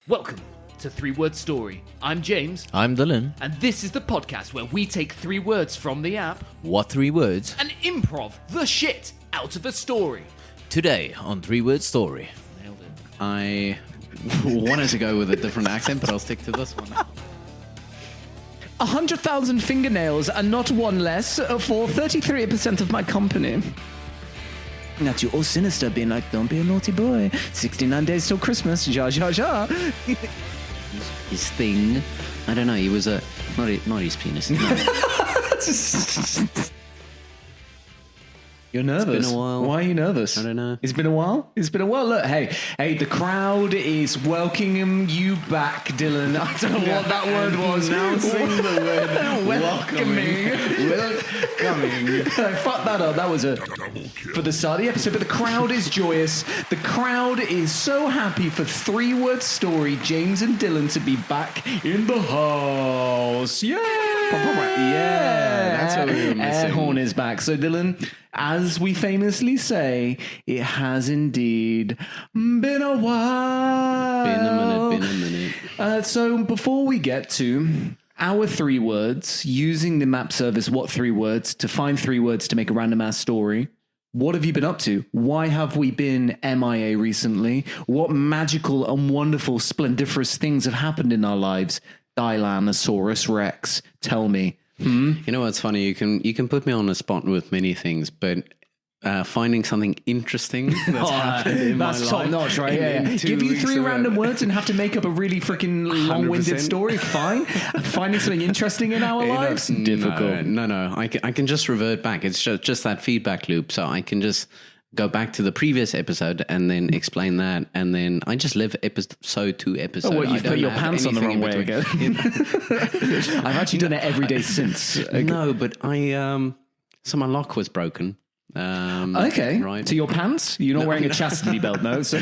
Welcome to 3 Word Story. I'm James. I'm Dylan. And this is the podcast where we take 3 words from the app What 3 words? and improv the shit out of a story. Today on 3 Word Story. Nailed it. I wanted to go with a different accent, but I'll stick to this one. 100,000 fingernails and not one less for 33% of my company. That's you all sinister being like, don't be a naughty boy. 69 days till Christmas. Ja, ja, ja. His thing, I don't know, he was not his penis. No. You're nervous. It's been a while. Why are you nervous? I don't know. It's been a while? It's been a while. Look, hey, the crowd is welcoming you back, Dylan. I don't know what that word was. Announcing the word welcoming. Welcoming. Fuck that up. That was for the start of the episode. But the crowd is joyous. The crowd is so happy for 3 Word Story, James and Dylan, to be back in the house. Yeah. Yeah. That's what we were missing. Air horn is back. So, Dylan, as we famously say, it has indeed been a while. Been a minute. So before we get to our 3 words, using the map service What 3 Words to find 3 words to make a random ass story, what have you been up to? Why have we been MIA recently? What magical and wonderful, splendiferous things have happened in our lives? Dilanosaurus Rex, tell me. You know what's funny? You can put me on the spot with many things, but finding something interesting that's happened in my life. That's top notch, right? in Yeah. 2 Give you weeks 3 ago. random words and have to make up a really freaking long-winded 100%. story. Fine. Finding something interesting in our lives? Difficult. No. I can just revert back. It's just that feedback loop. So I can just go back to the previous episode and then explain that. And then I just live episode to episode. Oh, what, you've I put don't your have pants on the anything wrong in way between. again. I've actually done it every day since. Okay. No, but so my lock was broken. Okay. Right. To your pants? You're not wearing a chastity belt, no? So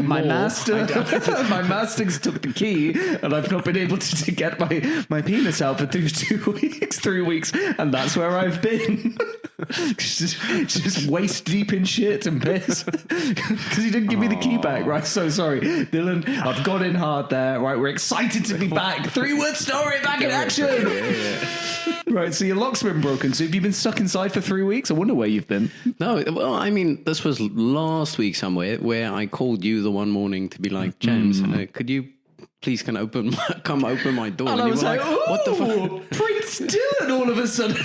my master's took the key, and I've not been able to get my penis out for 3 weeks, and that's where I've been. just waist deep in shit and piss because he didn't give me the key back. Right, so sorry, Dylan. I've got in hard there. Right, we're excited to be back. 3 Word Story back in action. Right, so your lock's been broken. So have you been stuck inside for 3 weeks? I wonder where you've been. No, well, I mean, this was last week somewhere where I called you the one morning to be like, James, could you please come open my door? And I you was were like, what the fuck? Prince Dylan all of a sudden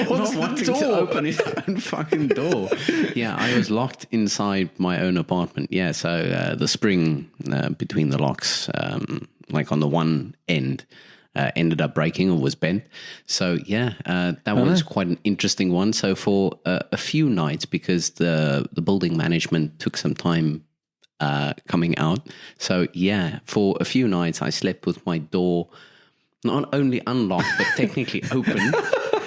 wants Not wanting the to door. open his own fucking door. Yeah, I was locked inside my own apartment. Yeah, so the spring between the locks, like on the one end, ended up breaking or was bent. So yeah, that was quite an interesting one. So for a few nights, because the building management took some time coming out. So yeah, for a few nights I slept with my door not only unlocked but technically open.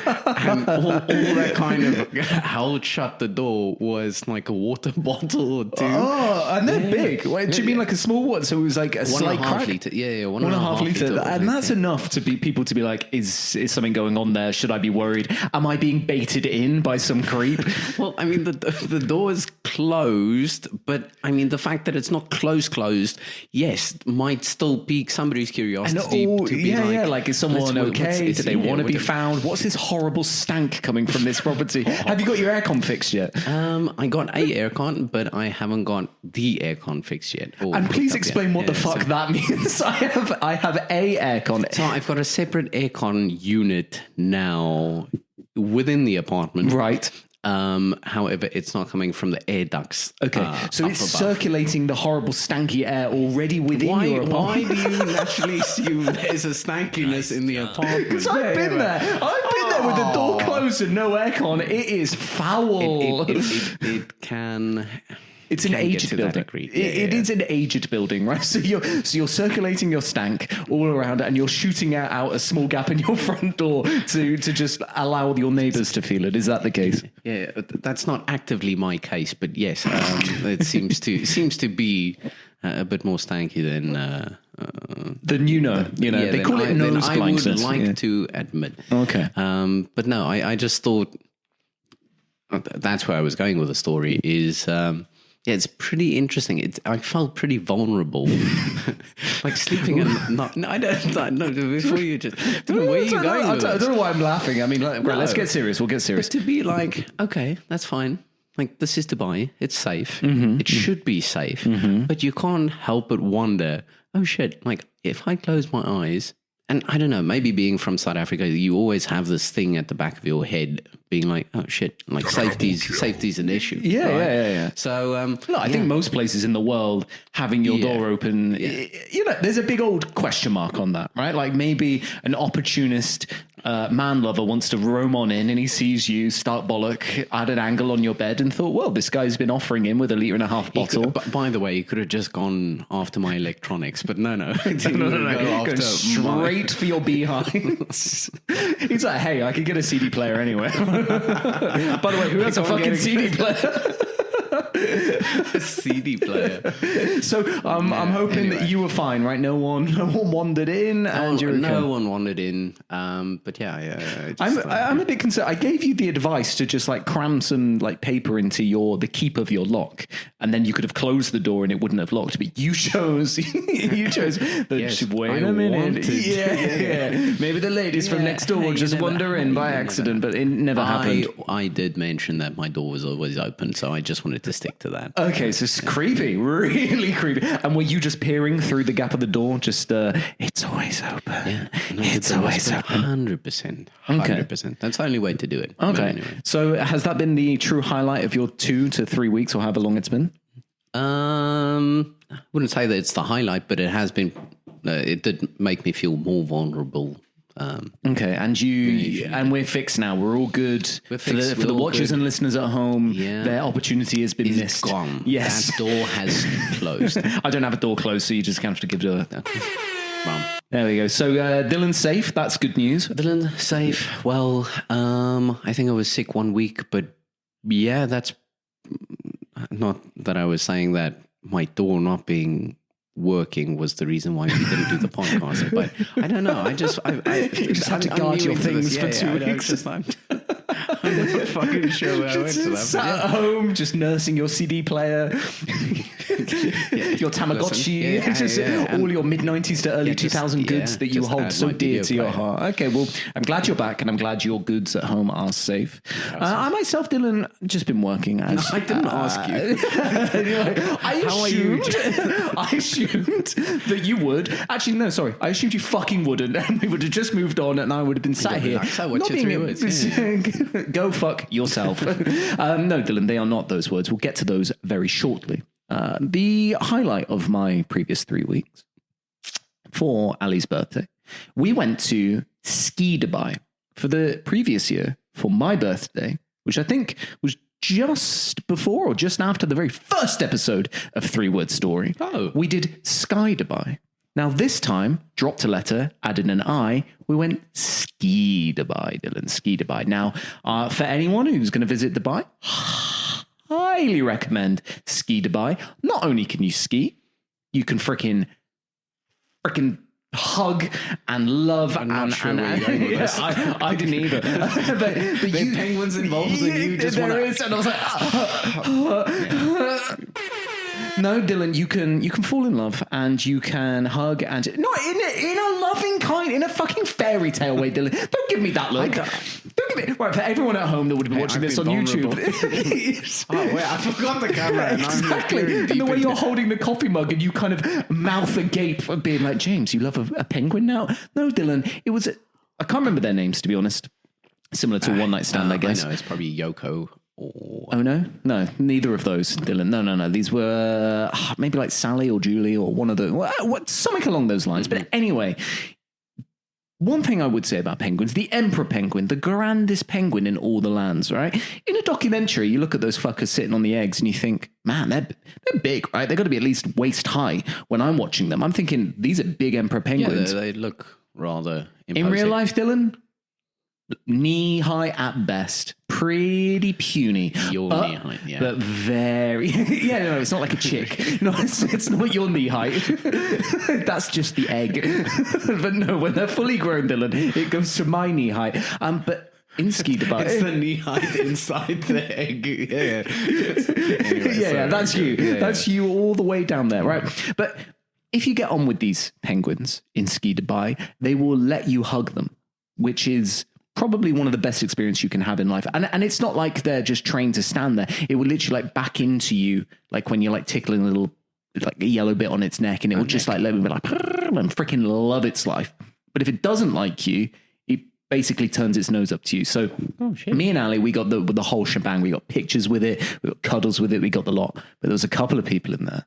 And all that kind of held shut the door was like a water bottle or 2. Oh, and they're big. Wait, do you mean like a small one? So it was like a slight 1.5 crack? litre. Yeah, 1.5 litre. And that's enough to be people to be like, is something going on there? Should I be worried? Am I being baited in by some creep? Well, I mean, the door is closed, but I mean, the fact that it's not closed, yes, might still pique somebody's curiosity. to be like, is someone okay? Do they want to be found? What's this horrible stank coming from this property? Have you got your aircon fixed yet? I got a aircon, but I haven't got the aircon fixed yet. And please explain what the fuck that means. I have a aircon. So I've got a separate aircon unit now within the apartment. Right. However, it's not coming from the air ducts. Okay, so it's circulating the horrible stanky air already within your apartment. Why do you naturally assume there's a stankiness in the apartment? Because I've been there. I've been there with the door closed and no aircon. It is foul. It can. It's an aged building. It is an aged building, right? So you're circulating your stank all around, and you're shooting out a small gap in your front door to just allow your neighbours to feel it. Is that the case? Yeah, that's not actively my case, but yes, it seems to be a bit more stanky than they call it nose blindness. I would like to admit. Okay, but no, I just thought that's where I was going with the story. Is yeah, it's pretty interesting. I felt pretty vulnerable like sleeping and not. No, I don't. No, before you just. Where are you going? I don't know why I'm laughing. I mean, right, let's get serious. We'll get serious. But to be like, okay, that's fine. Like, this is Dubai. It's safe. It should be safe. But you can't help but wonder, oh shit, like if I close my eyes, and I don't know, maybe being from South Africa, you always have this thing at the back of your head being like, oh shit, like safety's an issue. Yeah. So, I think most places in the world having your door open, there's a big old question mark on that, right? Like maybe an opportunist man lover wants to roam on in and he sees you start bollock at an angle on your bed and thought, well, this guy's been offering him with a 1.5 litre bottle. By the way, you could have just gone after my electronics, but no. No. Go straight for your behind. He's like, hey, I could get a CD player anywhere. By the way, who has a fucking CD player? A CD player. So I'm hoping that you were fine, right? No one wandered in, and you're okay. No one wandered in. But yeah. I'm a bit concerned. I gave you the advice to just like cram some like paper into the keep of your lock, and then you could have closed the door and it wouldn't have locked. But you chose the Yes, wait I a minute. wanted. Yeah. Maybe the ladies from next door just wander in by accident, but it never happened. I did mention that my door was always open, so I just wanted to stick to that. Okay, so it's creepy, really creepy. And were you just peering through the gap of the door? Just, it's always open. Yeah, it's always open. 100%. 100%. That's the only way to do it. Okay. But anyway. So has that been the true highlight of your 2 to 3 weeks or however long it's been? I wouldn't say that it's the highlight, but it has been. It did make me feel more vulnerable. Okay, and we're fixed now. We're all good. We're fixed. For the watchers and listeners at home. Yeah. Their opportunity has been missed. Gone. Yes, that door has closed. I don't have a door closed, so you just have to give it a. There we go. So Dylan's safe. That's good news. Dylan safe. Well, I think I was sick 1 week, but yeah, that's not that I was saying that my door not being working was the reason why we didn't do the podcast, but I don't know. I just had to guard your things for 2 weeks. I'm not fucking sure where I went to that. Sat at home, just nursing your CD player, your Tamagotchi, all your mid-90s to early 2000 goods that you hold so dear to your heart. Okay, well, I'm glad you're back, and I'm glad your goods at home are safe. I myself, Dylan, just been working as... I didn't ask you. I assumed that you would. Actually, no, sorry. I assumed you fucking wouldn't, and we would have just moved on, and I would have been sat here. So what's your 3 words? Go fuck yourself. No, Dylan, they are not those words. We'll get to those very shortly. The highlight of my previous 3 weeks for Ali's birthday, we went to Ski Dubai. For the previous year, for my birthday, which I think was just before or just after the very first episode of 3 Word Story, we did Sky Dubai. Now, this time, dropped a letter, added an I, we went Ski Dubai, Dylan, Ski Dubai. Now, for anyone who's going to visit Dubai, highly recommend Ski Dubai. Not only can you ski, you can freaking hug and love. I'm not sure where you're going with this. I didn't either. but The penguins involved and you just want to... And I was like... No, Dylan, you can fall in love and you can hug and not in a loving kind, in a fucking fairy tale way, Dylan. Don't give me that look. Don't give me right for everyone at home that would have been watching this on YouTube. Oh wait, I forgot the camera. Exactly, and the way you're holding the coffee mug and you kind of mouth agape for being like, James, you love a penguin now? No, Dylan, it was. I can't remember their names, to be honest. Similar to a one night stand, I guess. I know it's probably Yoko. Oh no, neither of those, Dylan. No. These were maybe like Sally or Julie or one of the something along those lines. But anyway, one thing I would say about penguins: the emperor penguin, the grandest penguin in all the lands. Right? In a documentary, you look at those fuckers sitting on the eggs, and you think, man, they're big, right? They've got to be at least waist high. When I'm watching them, I'm thinking these are big emperor penguins. Yeah, they look rather imposing. In real life, Dylan. Knee high at best, pretty puny. Your knee height, yeah, but very. No, it's not like a chick. No, it's not your knee height. That's just the egg. But no, when they're fully grown, Dylan, it goes to my knee height. But in Ski Dubai, it's the knee height inside the egg. Yeah. Anyway, that's you. Yeah. That's you all the way down there, right? But if you get on with these penguins in Ski Dubai, they will let you hug them, which is probably one of the best experiences you can have in life. And it's not like they're just trained to stand there. It will literally like back into you, like when you're like tickling a little, like a yellow bit on its neck, and it will just like let me be like, and freaking love its life. But if it doesn't like you, it basically turns its nose up to you. So me and Ali, we got the whole shebang. We got pictures with it, we got cuddles with it, we got the lot. But there was a couple of people in there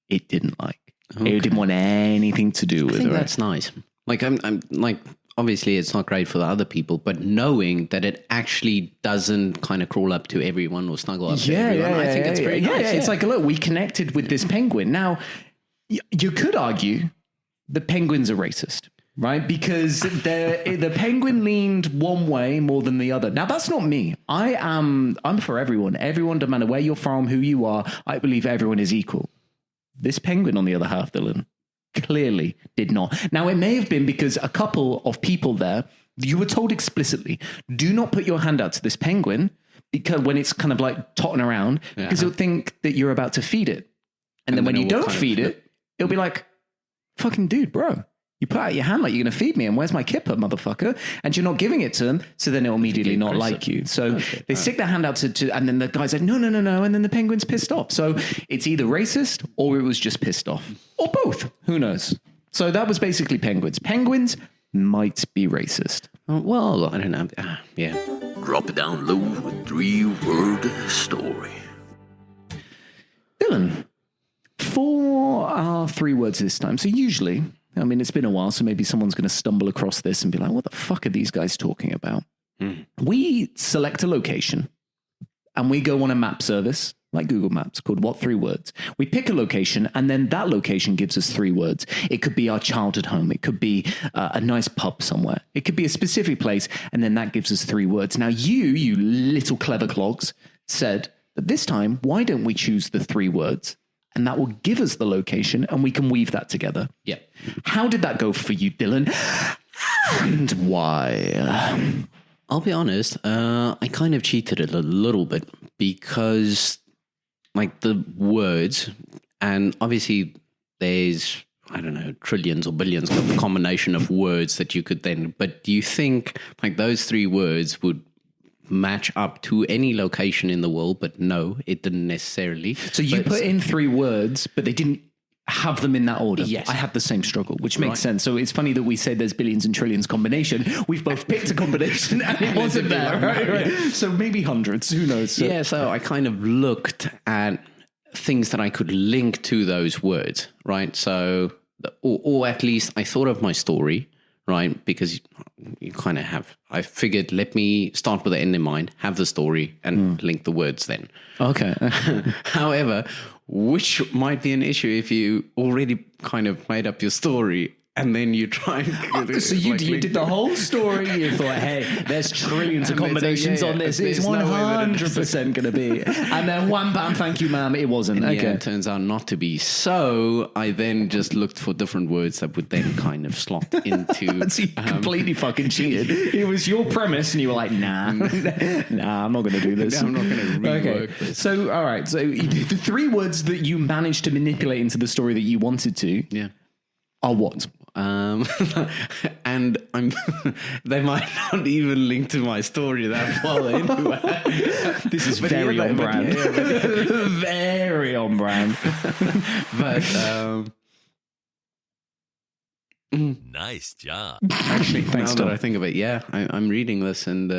it didn't like. Okay. It didn't want anything to do with it. I think that's nice. Like I'm like, obviously it's not great for the other people, but knowing that it actually doesn't kind of crawl up to everyone or snuggle up to everyone, I think it's very nice. Yeah, it's like, look, we connected with this penguin. Now, you could argue the penguins are racist, right? Because the penguin leaned one way more than the other. Now, that's not me. I'm for everyone. Everyone, no matter where you're from, who you are, I believe everyone is equal. This penguin, on the other half, Dylan, clearly did not. Now, it may have been because a couple of people there, you were told explicitly, do not put your hand out to this penguin because when it's kind of like totting around, because it'll think that you're about to feed it. And then when you don't feed it, it'll be like, fucking dude, bro, you put out your hand like you're going to feed me, and where's my kipper, motherfucker? And you're not giving it to them, so then it'll immediately not like you. So they stick their hand out to, and then the guy's like, no, and then the penguin's pissed off. So it's either racist or it was just pissed off, or both. Who knows? So that was basically penguins. Penguins might be racist. Well, I don't know. Yeah. Drop it down low with 3-word story. Dylan, for our 3 words this time. So usually, I mean, it's been a while, so maybe someone's going to stumble across this and be like, what the fuck are these guys talking about? We select a location and we go on a map service like Google Maps called What 3 Words. We pick a location and then that location gives us 3 words. It could be our childhood home. It could be a nice pub somewhere. It could be a specific place and then that gives us 3 words. Now you little clever clogs, said that this time, why don't we choose the 3 words? And that will give us the location and we can weave that together. Yeah. How did that go for you, Dylan? And why? I'll be honest, I kind of cheated a little bit because like the words, and obviously there's, I don't know, trillions or billions of combination of words that you could then, but do you think like those 3 words would match up to any location in the world? But no, it didn't necessarily. So you put in 3 words, but they didn't have them in that order. Yes. I had the same struggle, which makes sense. So it's funny that we say there's billions and trillions combination. We've both picked a combination and it wasn't there, right? So maybe hundreds, who knows? So. Yeah, so I kind of looked at things that I could link to those words, right? So, or at least I thought of my story, right? Because you kind of have, I figured, let me start with the end in mind, have the story and link the words then. Okay. However, which might be an issue if you already kind of made up your story and then you try and... So you did the whole story, you thought, hey, there's trillions of combinations on this, it's 100% going to be. And then wham, bam, thank you, ma'am, it wasn't. Okay. Yeah, it turns out not to be. So I then just looked for different words that would then kind of slot into... So you completely fucking cheated. It was your premise and you were like, nah, I'm not going to do this. I'm not going to rework this. So, all right, so the 3 words that you managed to manipulate into the story that you wanted to are what? And they might not even link to my story that well anyway. This is very on brand. Very on brand. But nice job. Actually, thanks. Now that I think of it, I'm reading this and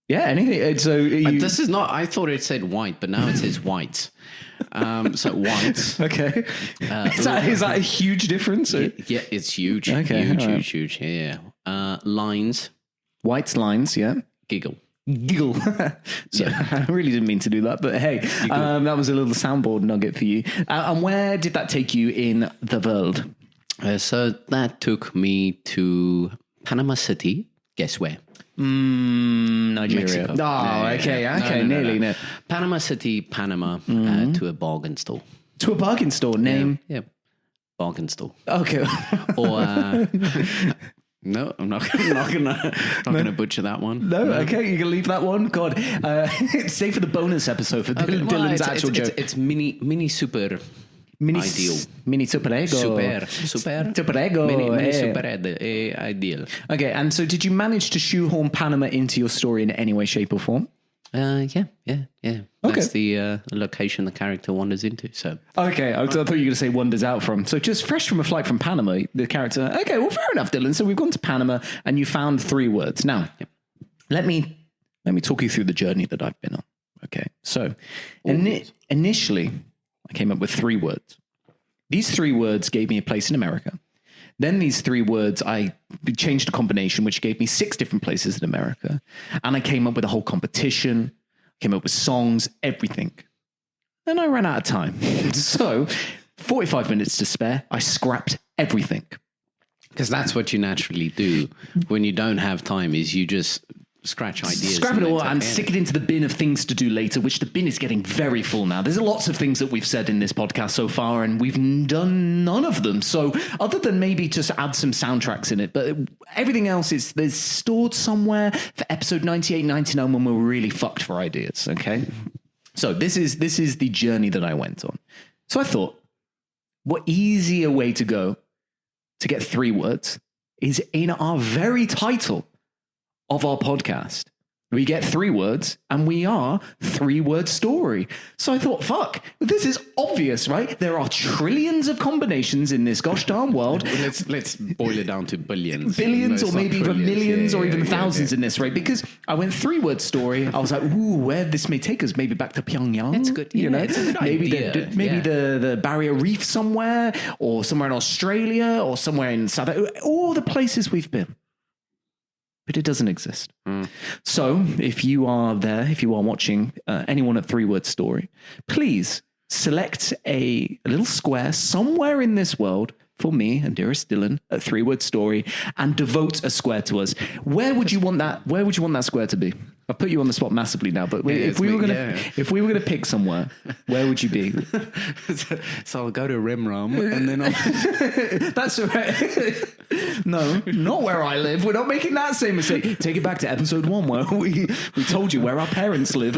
anything. So this is not. I thought it said white, but now it says white. So white. Okay. Is that a huge difference? Yeah, it's huge. Okay, huge. Yeah. Lines. White's lines. Yeah. Giggle. So I really didn't mean to do that, but hey, that was a little soundboard nugget for you. And where did that take you in the world? So that took me to Panama City. Guess where? Nigeria. Mexico. Oh, okay, nearly. No. Panama City, Panama, to a bargain store. To a bargain store. Name? Yeah. Bargain store. Okay. Or no, I'm not gonna butcher that one. No, okay, you can leave that one. God, save for the bonus episode for Dylan's actual joke. It's mini super. ideal. Mini superego. Super. Superego. Mini eh. super ideal. Okay, and so did you manage to shoehorn Panama into your story in any way, shape, or form? Yeah. Okay. That's the location the character wanders into. So Okay, I thought you were going to say wanders out from. So just fresh from a flight from Panama, the character. Okay, well, fair enough, Dylan. So we've gone to Panama, and you found 3 words. Now, let me talk you through the journey that I've been on. Okay, so initially, I came up with 3 words. These 3 words gave me a place in America. Then these 3 words, I changed a combination, which gave me 6 different places in America. And I came up with a whole competition, came up with songs, everything. Then I ran out of time. So 45 minutes to spare, I scrapped everything. because that's what you naturally do when you don't have time. Is you just scratch ideas, scrap it all and stick it into the bin of things to do later, which the bin is getting very full now. There's lots of things that we've said in this podcast so far, and we've done none of them. So other than maybe just add some soundtracks in it, but everything else there's stored somewhere for episode 98, 99 when we're really fucked for ideas. Okay. So this is the journey that I went on. So I thought, what easier way to go to get 3 words is in our very title of our podcast. We get 3 words and we are 3-word story. So I thought, fuck, this is obvious, right? There are trillions of combinations in this gosh darn world. Let's boil it down to billions. Billions No, or it's not maybe even trillions. millions or even Yeah, thousands in this, right? Because I went 3-word story. I was like, ooh, where this may take us, maybe back to Pyongyang. It's good. You Yeah, know, it's a good maybe idea. maybe Yeah. the Barrier Reef somewhere, or somewhere in Australia, or somewhere in South Africa, all the places we've been. But it doesn't exist. So if you are there, if you are watching anyone at 3-word story, please select a little square somewhere in this world for me and dearest Dylan at 3-word story and devote a square to us. Where would you want that? Where would you want that square to be? I've put you on the spot massively now, but if we were gonna pick somewhere, where would you be? So I'll go to Rimram and then I'll... That's right. No, not where I live. We're not making that same mistake. Take it back to episode 1 where we told you where our parents live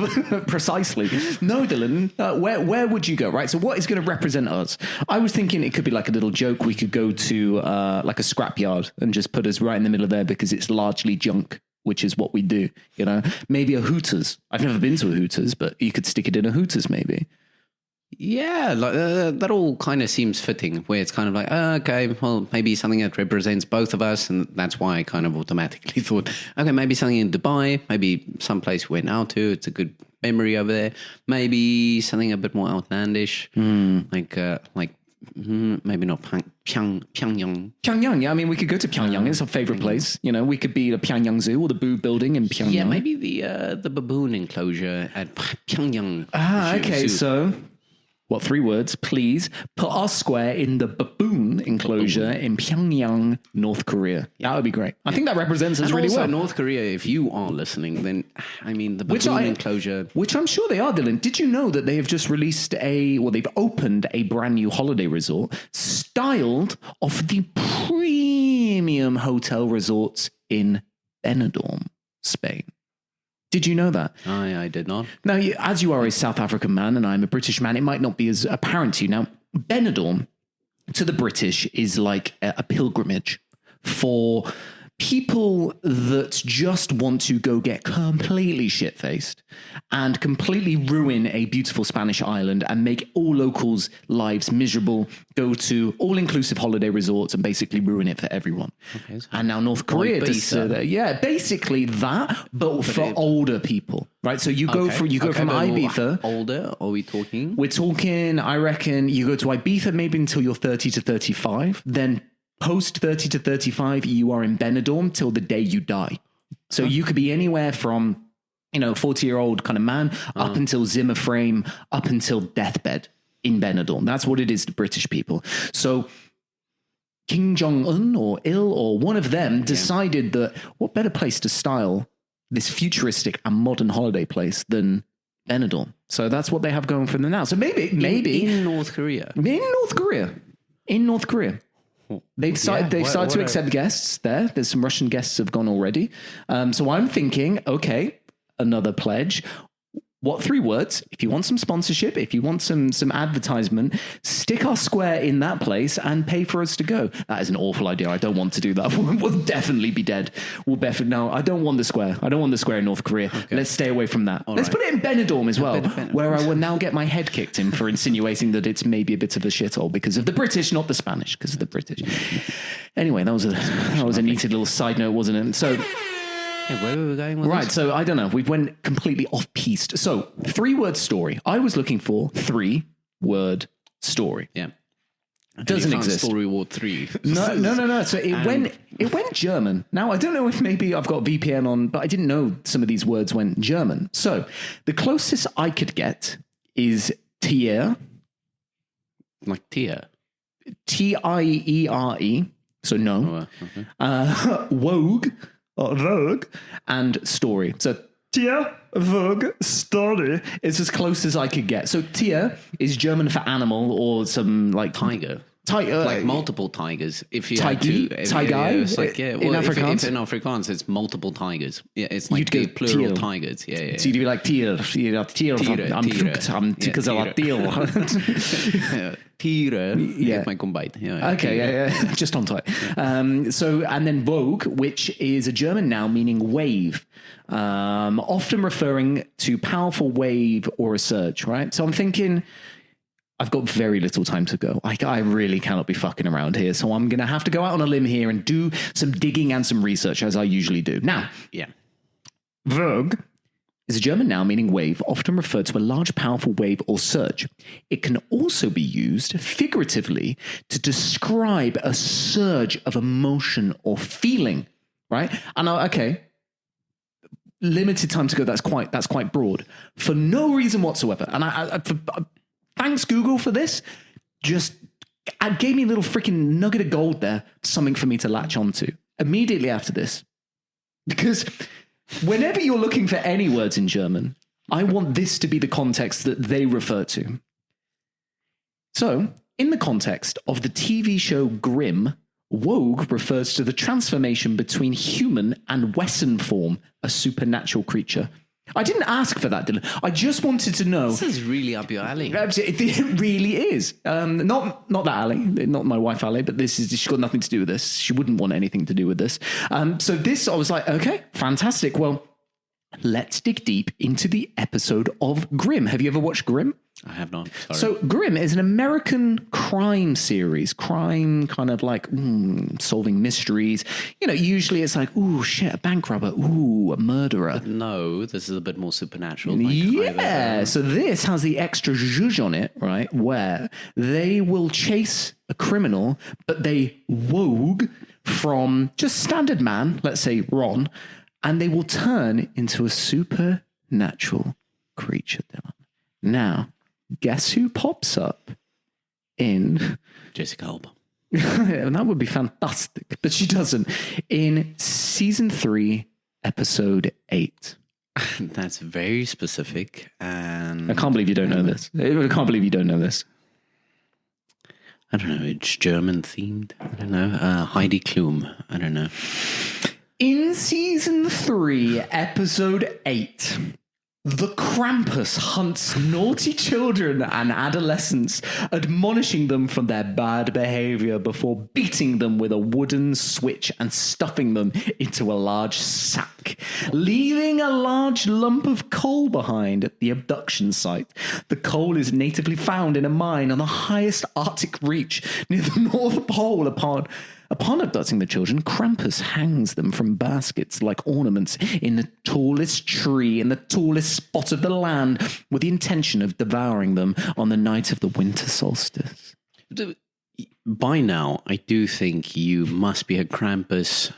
precisely. No, Dylan, where would you go? Right. So what is going to represent us? I was thinking it could be like a little joke. We could go to like a scrapyard and just put us right in the middle of there because it's largely junk, which is what we do, you know. Maybe a Hooters. I've never been to a Hooters, but you could stick it in a Hooters maybe. Yeah, like that all kind of seems fitting, where it's kind of like, okay, well, maybe something that represents both of us, and that's why I kind of automatically thought, okay, maybe something in Dubai, maybe someplace we went out to, it's a good memory over there, maybe something a bit more outlandish, like maybe not Pyongyang. Pyongyang, yeah. I mean, we could go to Pyongyang. It's our favorite place. You know, we could be the Pyongyang Zoo or the Boo Building in Pyongyang. Yeah, maybe the baboon enclosure at Pyongyang. Okay, Zoo. so what 3 words? Please put our square in the baboon enclosure in Pyongyang, North Korea. That would be great. I think that represents us And really also well. North Korea, if you are listening, then I mean the baboon enclosure. Which I'm sure they are, Dylan. Did you know that they have just released they've opened a brand new holiday resort styled off the premium hotel resorts in Benidorm, Spain? Did you know that? I did not. Now, as you are a South African man and I'm a British man, it might not be as apparent to you. Now, Benidorm to the British is like a pilgrimage for people that just want to go get completely shit-faced and completely ruin a beautiful Spanish island and make all locals' lives miserable, go to all-inclusive holiday resorts and basically ruin it for everyone. Okay, so and now North Korea, basically that, but for older people, right? So you go from Ibiza. Older, are we talking? We're talking, I reckon, you go to Ibiza maybe until you're 30 to 35, then post 30 to 35, you are in Benidorm till the day you die. So you could be anywhere from, 40-year-old kind of man up until Zimmer frame, up until deathbed in Benidorm. That's what it is to British people. So Kim Jong-un or Il or one of them decided that what better place to style this futuristic and modern holiday place than Benidorm. So that's what they have going for them now. So maybe in North Korea. In North Korea. They've started to accept guests there. There's some Russian guests have gone already. So I'm thinking, okay, another pledge. what 3 words? If you want some sponsorship, if you want some advertisement, stick our square in that place and pay for us to go. That is an awful idea. I don't want to do that. We'll definitely be dead. No, I don't want the square. I don't want the square in North Korea. Okay. Let's stay away from that. Let's put it in Benidorm as well, where I will now get my head kicked in for insinuating that it's maybe a bit of a shithole because of the British, not the Spanish, because of the British. Anyway, that was a neat little side note, wasn't it? So... Yeah, where were we going with this? So I don't know. We went completely off-piste. So 3-word story. I was looking for 3-word story. Yeah. Doesn't exist. Story Word 3. No. So it went German. Now, I don't know if maybe I've got VPN on, but I didn't know some of these words went German. So the closest I could get is Tier. Like Tier. Tiere. So no. Vogue. Vogue and story. So Tier, Vogue, story is as close as I could get. So Tier is German for animal or some like tiger. Like multiple tigers. If you tiger, it's like, in Afrikaans. In Afrikaans, it's multiple tigers. Yeah, it's like the plural tigers. Yeah. So you'd be like tier am because I Tiere. Yeah, my combined. Yeah. Okay, yeah. Just on time. So, and then Vogue, which is a German noun meaning wave, often referring to powerful wave or a surge, right? So I'm thinking, I've got very little time to go. I really cannot be fucking around here. So I'm going to have to go out on a limb here and do some digging and some research as I usually do. Now, Vogue is a German noun meaning wave, often referred to a large, powerful wave or surge. It can also be used figuratively to describe a surge of emotion or feeling, right? And okay, limited time to go. That's quite broad for no reason whatsoever. And thanks Google for this. Just gave me a little freaking nugget of gold there, something for me to latch onto immediately after this, because whenever you're looking for any words in German, I want this to be the context that they refer to. So, in the context of the TV show Grimm, Wogue refers to the transformation between human and Wesen form, a supernatural creature. I didn't ask for that, Dylan. I just wanted to know. This is really up your alley. It really is. Not that alley, not my wife alley, but she's got nothing to do with this. She wouldn't want anything to do with this. So this, I was like, okay, fantastic. Well, let's dig deep into the episode of Grimm. Have you ever watched Grimm? I have not. Sorry. So Grimm is an American crime series. Crime, kind of like solving mysteries. You know, usually it's like, ooh, shit, a bank robber. Ooh, a murderer. But no, this is a bit more supernatural. Yeah. So this has the extra zhuzh on it, right? Where they will chase a criminal, but they wogue from just standard man, let's say Ron, and they will turn into a supernatural creature. Now, guess who pops up in Jessica Alba? That would be fantastic, but she doesn't. In season 3, episode 8. That's very specific, and I can't believe you don't know this. I can't believe you don't know this. I don't know. It's German themed. I don't know. Heidi Klum. I don't know. In season 3, episode 8. The Krampus hunts naughty children and adolescents, admonishing them for their bad behavior before beating them with a wooden switch and stuffing them into a large sack, leaving a large lump of coal behind at the abduction site. The coal is natively found in a mine on the highest Arctic reach near the North Pole. Upon abducting the children, Krampus hangs them from baskets like ornaments in the tallest tree in the tallest spot of the land with the intention of devouring them on the night of the winter solstice. By now, I do think you must be a Krampus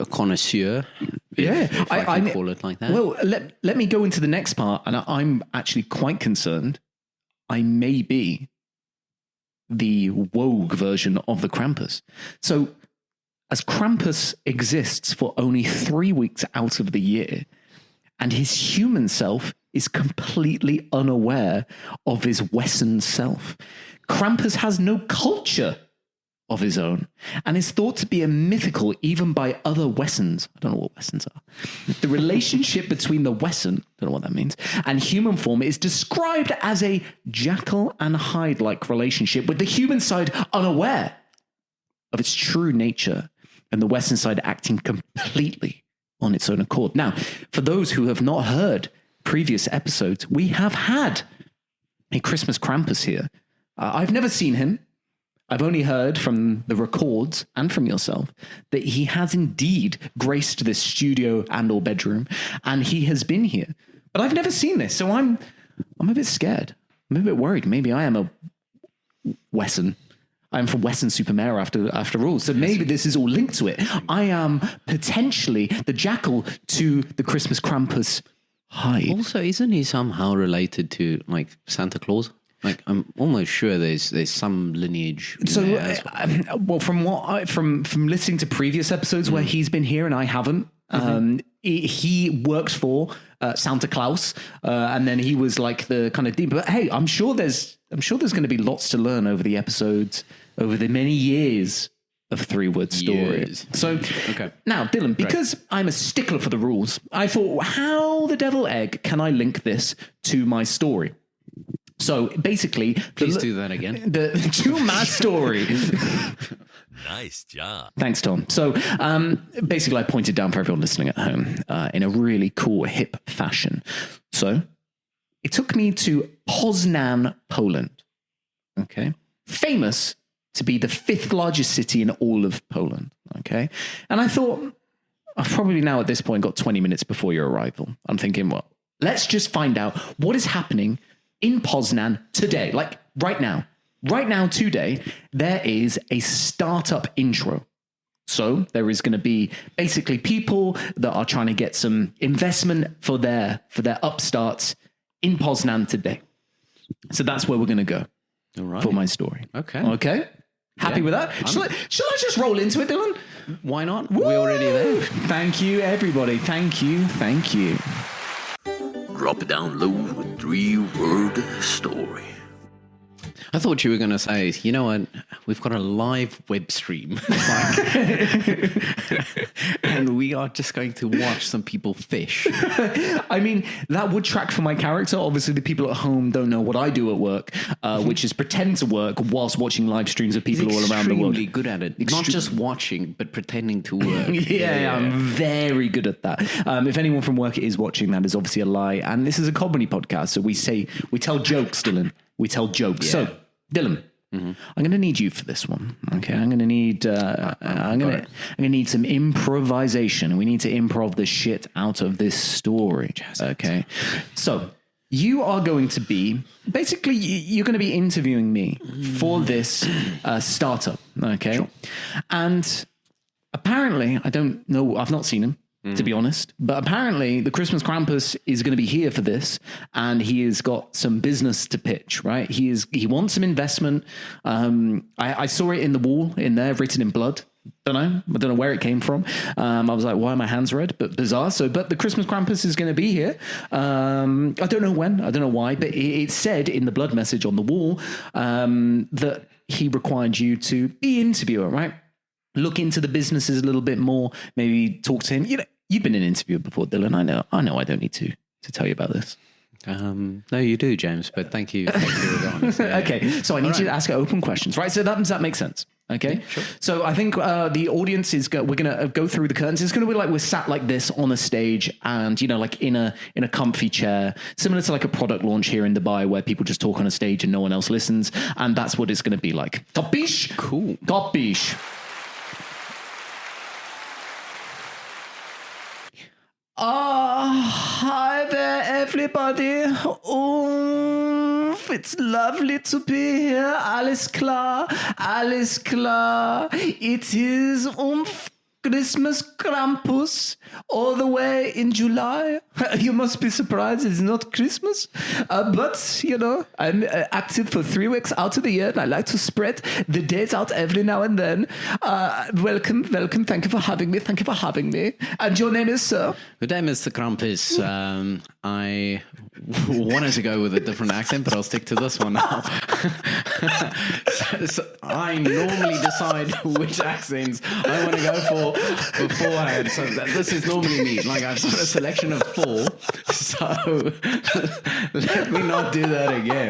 connoisseur. If I can call it like that. Well, let me go into the next part, and I'm actually quite concerned. I may be the Wogue version of the Krampus. So, as Krampus exists for only 3 weeks out of the year, and his human self is completely unaware of his Wesen self, Krampus has no culture of his own and is thought to be a mythical even by other Wessons. I don't know what Wessons are. The relationship between the Wesson, don't know what that means, and human form is described as a Jekyll and Hyde-like relationship, with the human side unaware of its true nature and the Wesson side acting completely on its own accord. Now, for those who have not heard previous episodes, we have had a Christmas Krampus here. I've never seen him. I've only heard from the records and from yourself that he has indeed graced this studio and or bedroom, and he has been here. But I've never seen this, so I'm a bit scared. I'm a bit worried. Maybe I am a Wesson. I'm from Wesson Supermare after all. So maybe this is all linked to it. I am potentially the Jackal to the Christmas Krampus Hyde. Also, isn't he somehow related to like Santa Claus? Like, I'm almost sure there's some lineage. So, well, from listening to previous episodes where he's been here and I haven't, he works for Santa Claus, and then he was like the kind of demon. But hey, I'm sure there's going to be lots to learn over the episodes, over the many years of Three Word Story. So, okay. Now, Dylan, because I'm a stickler for the rules, I thought, how the devil egg can I link this to my story? So basically, please do that again. To my story. Nice job. Thanks, Tom. So basically, I pointed down for everyone listening at home in a really cool, hip fashion. So it took me to Poznan, Poland. Okay. Famous to be the 5th largest city in all of Poland. Okay. And I thought, I've probably now at this point got 20 minutes before your arrival. I'm thinking, well, let's just find out what is happening in Poznan today, like right now, today, there is a startup intro. So there is going to be basically people that are trying to get some investment for their upstarts in Poznan today. So that's where we're going to go for my story. Okay. Happy with that? Shall I just roll into it, Dylan? Why not? Woo! We're already there. Thank you, everybody. Thank you. Drop it down low with 3-word story. I thought you were going to say, you know what, we've got a live web stream. And we are just going to watch some people fish. I mean, that would track for my character. Obviously, the people at home don't know what I do at work, which is pretend to work whilst watching live streams of people all around the world. Extremely good at it. Not just watching, but pretending to work. Yeah, I'm very good at that. If anyone from work is watching, that is obviously a lie. And this is a comedy podcast, so we tell jokes, Dylan. We tell jokes. Yeah. So, Dylan, I'm going to need you for this one. Okay, I'm going to need some improvisation. We need to improv the shit out of this story. Okay, so you are going to be basically you're going to be interviewing me for this startup. Okay, sure. And apparently, I don't know. I've not seen him. To be honest, but apparently the Christmas Krampus is going to be here for this, and he has got some business to pitch. Right? He wants some investment. I saw it in the wall in there, written in blood. I don't know where it came from. I was like, why are my hands red? But bizarre. But the Christmas Krampus is going to be here. I don't know when. I don't know why. But it said in the blood message on the wall that he required you to be interviewer. Right? Look into the businesses a little bit more, maybe talk to him. You know, you've been an interviewer before, Dylan. I know I don't need to tell you about this. No, you do, James, but thank you. Okay, so I need you to ask open questions, right? So does that make sense? Okay, yeah, sure. So I think the audience we're going to go through the curtains. It's going to be like we're sat like this on a stage and, you know, like in a comfy chair, similar to like a product launch here in Dubai where people just talk on a stage and no one else listens. And that's what it's going to be like. Capish? Cool. Capish. Hi there, everybody. It's lovely to be here. Alles klar. It is Christmas Krampus all the way in July. You must be surprised it's not Christmas. But, you know, I'm active for 3 weeks out of the year and I like to spread the days out every now and then. Welcome. Thank you for having me. And your name is, sir? Good day, Mr. Krampus. I wanted to go with a different accent, but I'll stick to this one now. so I normally decide which accents I want to go for beforehand. So this is normally me. Like I've got a selection of 4. So let me not do that again.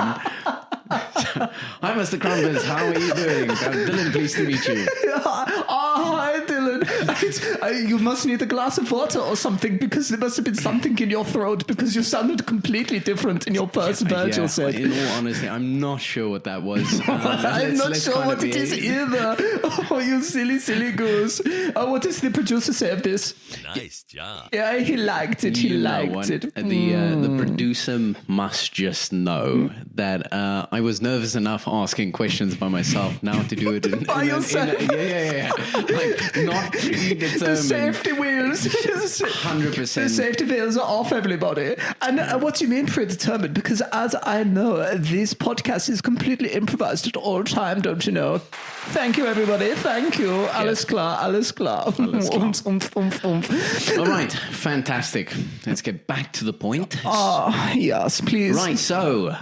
Hi, Mr. Krampus. How are you doing? Dylan, pleased to meet you. Oh, hi, Dylan. You must need a glass of water or something because there must have been something in your throat because you sounded completely different in your first Virgil set. In all honesty, I'm not sure what that was. I'm not sure what it is either. Oh, you silly goose. Oh, what does the producer say of this? Nice job. Yeah, he liked it. He liked it. The producer must just know that I was nervous enough asking questions by myself. Now to do it by yourself. Yeah. Like not predetermined. The safety wheels. 100%. The safety wheels are off, everybody. And what do you mean predetermined? Because as I know, this podcast is completely improvised at all time, don't you know? Thank you, everybody. Thank you. Alles klar. All right, fantastic. Let's get back to the point. Oh, yes, please. Right, so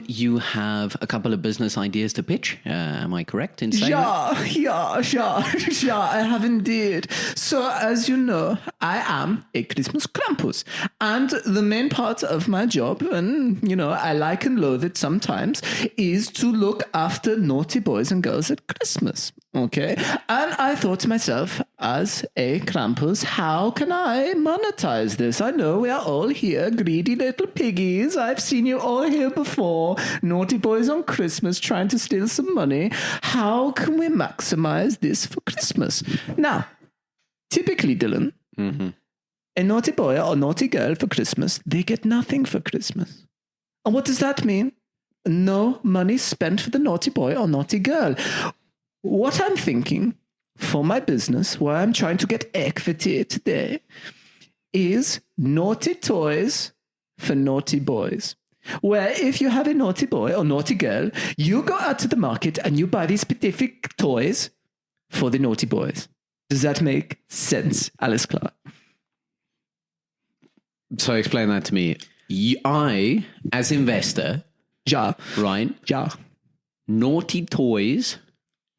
you have a couple of business ideas to pitch. Am I correct in saying that? Yeah, I have indeed. So, as you know, I am a Christmas Krampus. And the main part of my job, and, you know, I like and loathe it sometimes, is to look after naughty boys and girls at Christmas. Okay. And I thought to myself, as a Krampus, how can I monetize this? I know we are all here, greedy little piggies. I've seen you all here before. Naughty boys on Christmas trying to steal some money. How can we maximize this for Christmas? Now, typically, Dylan, a naughty boy or naughty girl for Christmas, they get nothing for Christmas. And what does that mean? No money spent for the naughty boy or naughty girl. What I'm thinking for my business, where I'm trying to get equity today, is naughty toys for naughty boys. Where if you have a naughty boy or naughty girl, you go out to the market and you buy these specific toys for the naughty boys. Does that make sense, Alice Clark? So explain that to me. I, as investor, Ja. right? Ja. Naughty toys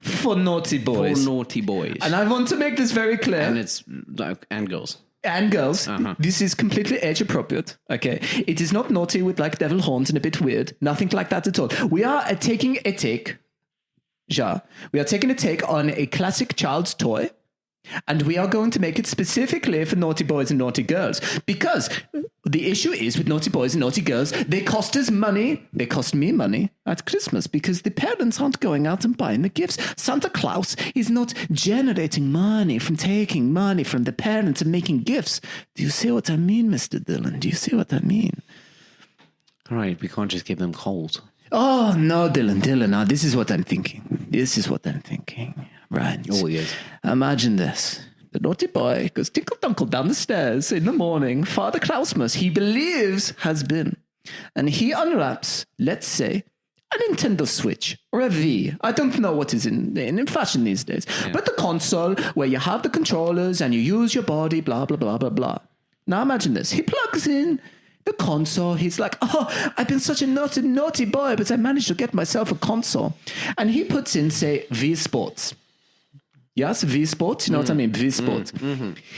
For naughty boys. for naughty boys. And I want to make this very clear. And it's like, and girls. And girls, this is completely age appropriate. Okay, it is not naughty with like devil horns and a bit weird. Nothing like that at all. We are taking a take. We are taking a take on a classic child's toy, and we are going to make it specifically for naughty boys and naughty girls. Because the issue is with naughty boys and naughty girls, they cost us money. They cost me money at Christmas because the parents aren't going out and buying the gifts. Santa Claus is not generating money from taking money from the parents and making gifts. Do you see what I mean, Mr. Dillon? Do you see what I mean? All right, we can't just give them cold. Oh, no, Dylan. Now, this is what I'm thinking. Right. Oh, yes. Imagine this. The naughty boy goes tinkle-dunkle down the stairs in the morning. Father Klausmas, he believes, has been. And he unwraps, let's say, a Nintendo Switch or a Wii. I don't know what is in fashion these days. Yeah. But the console where you have the controllers and you use your body, blah, blah, blah, blah, blah. Now imagine this. He plugs in the console. He's like, oh, I've been such a naughty boy, but I managed to get myself a console. And he puts in, say, Wii Sports. Yes, Wii Sports. You know what I mean? Wii Sports.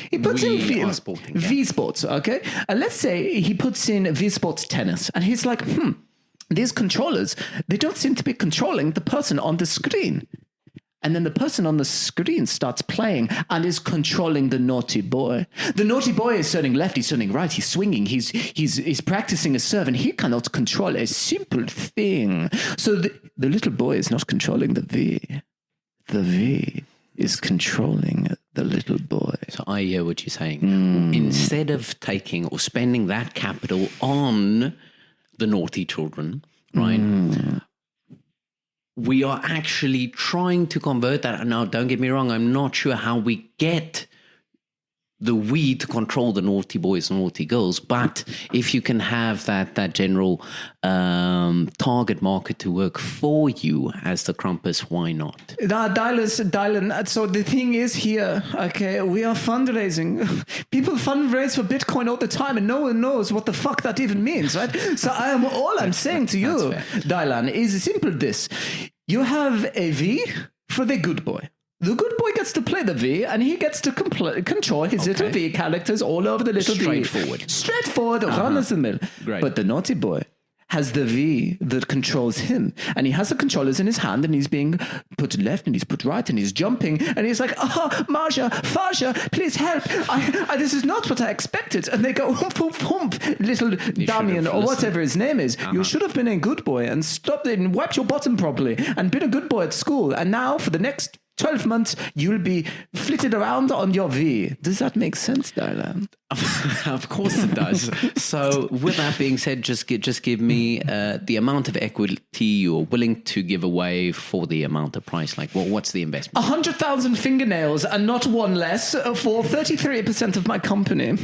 He puts in Wii Sports, okay? And let's say he puts in Wii Sports Tennis. And he's like, these controllers, they don't seem to be controlling the person on the screen. And then the person on the screen starts playing and is controlling the naughty boy. The naughty boy is turning left, he's turning right, he's swinging, he's practicing a serve, and he cannot control a simple thing. So the little boy is not controlling the V. The V is controlling the little boy. So I hear what you're saying. Instead of taking or spending that capital on the naughty children, right? We are actually trying to convert that. Now, don't get me wrong, I'm not sure how we get the we to control the naughty boys and naughty girls, but if you can have that general target market to work for you as the Krampus, why not? Dylan, so the thing is here, okay, we are fundraising. People fundraise for Bitcoin all the time and no one knows what the fuck that even means, right? So all I'm saying to you, Dylan, is simple this. You have a V for the good boy. The good boy gets to play the V, and he gets to control his little V characters all over the little Straightforward. Straightforward, run as the mill. Great. But the naughty boy has the V that controls him, and he has the controllers in his hand, and he's being put left, and he's put right, and he's jumping, and he's like, Marja, Faja, please help. I this is not what I expected. And they go, hump, little Damien, or whatever his name is. You should have been a good boy and stopped it and wiped your bottom properly and been a good boy at school. And now for the next 12 months, you'll be flitted around on your V. Does that make sense, Dylan? Of course it does. So with that being said, just give me the amount of equity you're willing to give away for the amount of price. Like, what's the investment? 100,000 fingernails and not one less for 33% of my company.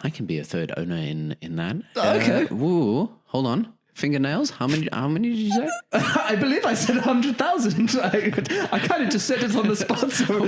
I can be a third owner in that. Okay. Hold on. Fingernails? How many did you say? I believe I said 100,000. I kind of just said it on the spot, so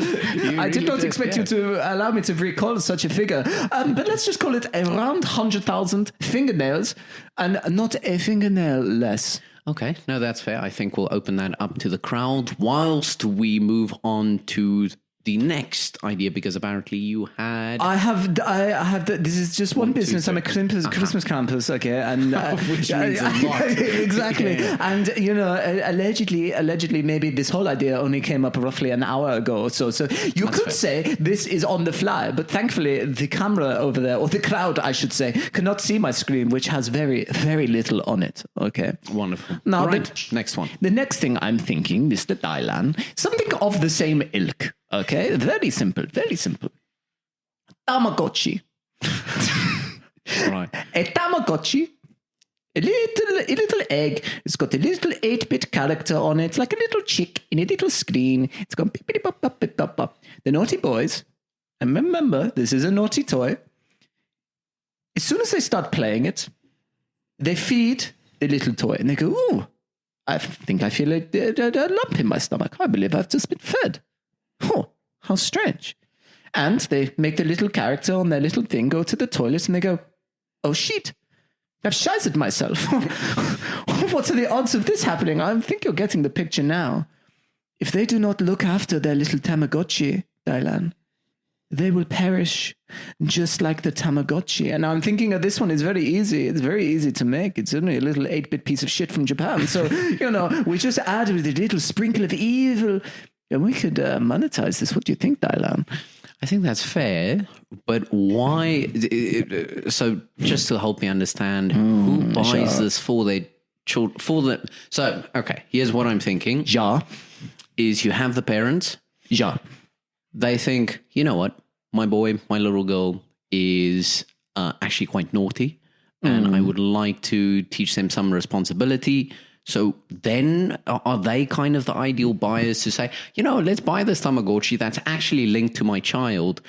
I did not expect you to allow me to recall such a figure. But let's just call it around 100,000 fingernails and not a fingernail less. Okay, no, that's fair. I think we'll open that up to the crowd whilst we move on to the next idea, because apparently you had... I have this is just one business. I'm a Christmas Krampus, okay, and which means a lot. Exactly. Yeah. And allegedly, maybe this whole idea only came up roughly an hour ago. So you could say this is on the fly, but thankfully the camera over there, or the crowd, I should say, cannot see my screen, which has very, very little on it. Okay, wonderful. Now, right, next one. The next thing I'm thinking, Mr. Dylan, something of the same ilk. Okay, very simple, very simple. Tamagotchi. Right. A Tamagotchi, a little egg. It's got a little 8-bit character on it, like a little chick in a little screen. It's got beep, beep, pop, pop, beep, pop, pop. The naughty boys, and remember, this is a naughty toy. As soon as they start playing it, they feed the little toy, and they go, ooh, I think I feel a lump in my stomach. I believe I've just been fed. Oh, how strange. And they make the little character on their little thing go to the toilet and they go, oh shit, I've shited myself. What are the odds of this happening? I think you're getting the picture now. If they do not look after their little Tamagotchi, Dylan, they will perish just like the Tamagotchi. And I'm thinking of this one is very easy. It's very easy to make. It's only a little 8-bit piece of shit from Japan. So, we just add with a little sprinkle of evil. And we could monetize this. What do you think, Dylan? I think that's fair, but why? So just to help me understand, who buys this for their children? So, okay, here's what I'm thinking. Ja. Is you have the parents. Ja. They think, you know what? My boy, my little girl is actually quite naughty, and I would like to teach them some responsibility. So then are they kind of the ideal buyers to say, let's buy this Tamagotchi that's actually linked to my child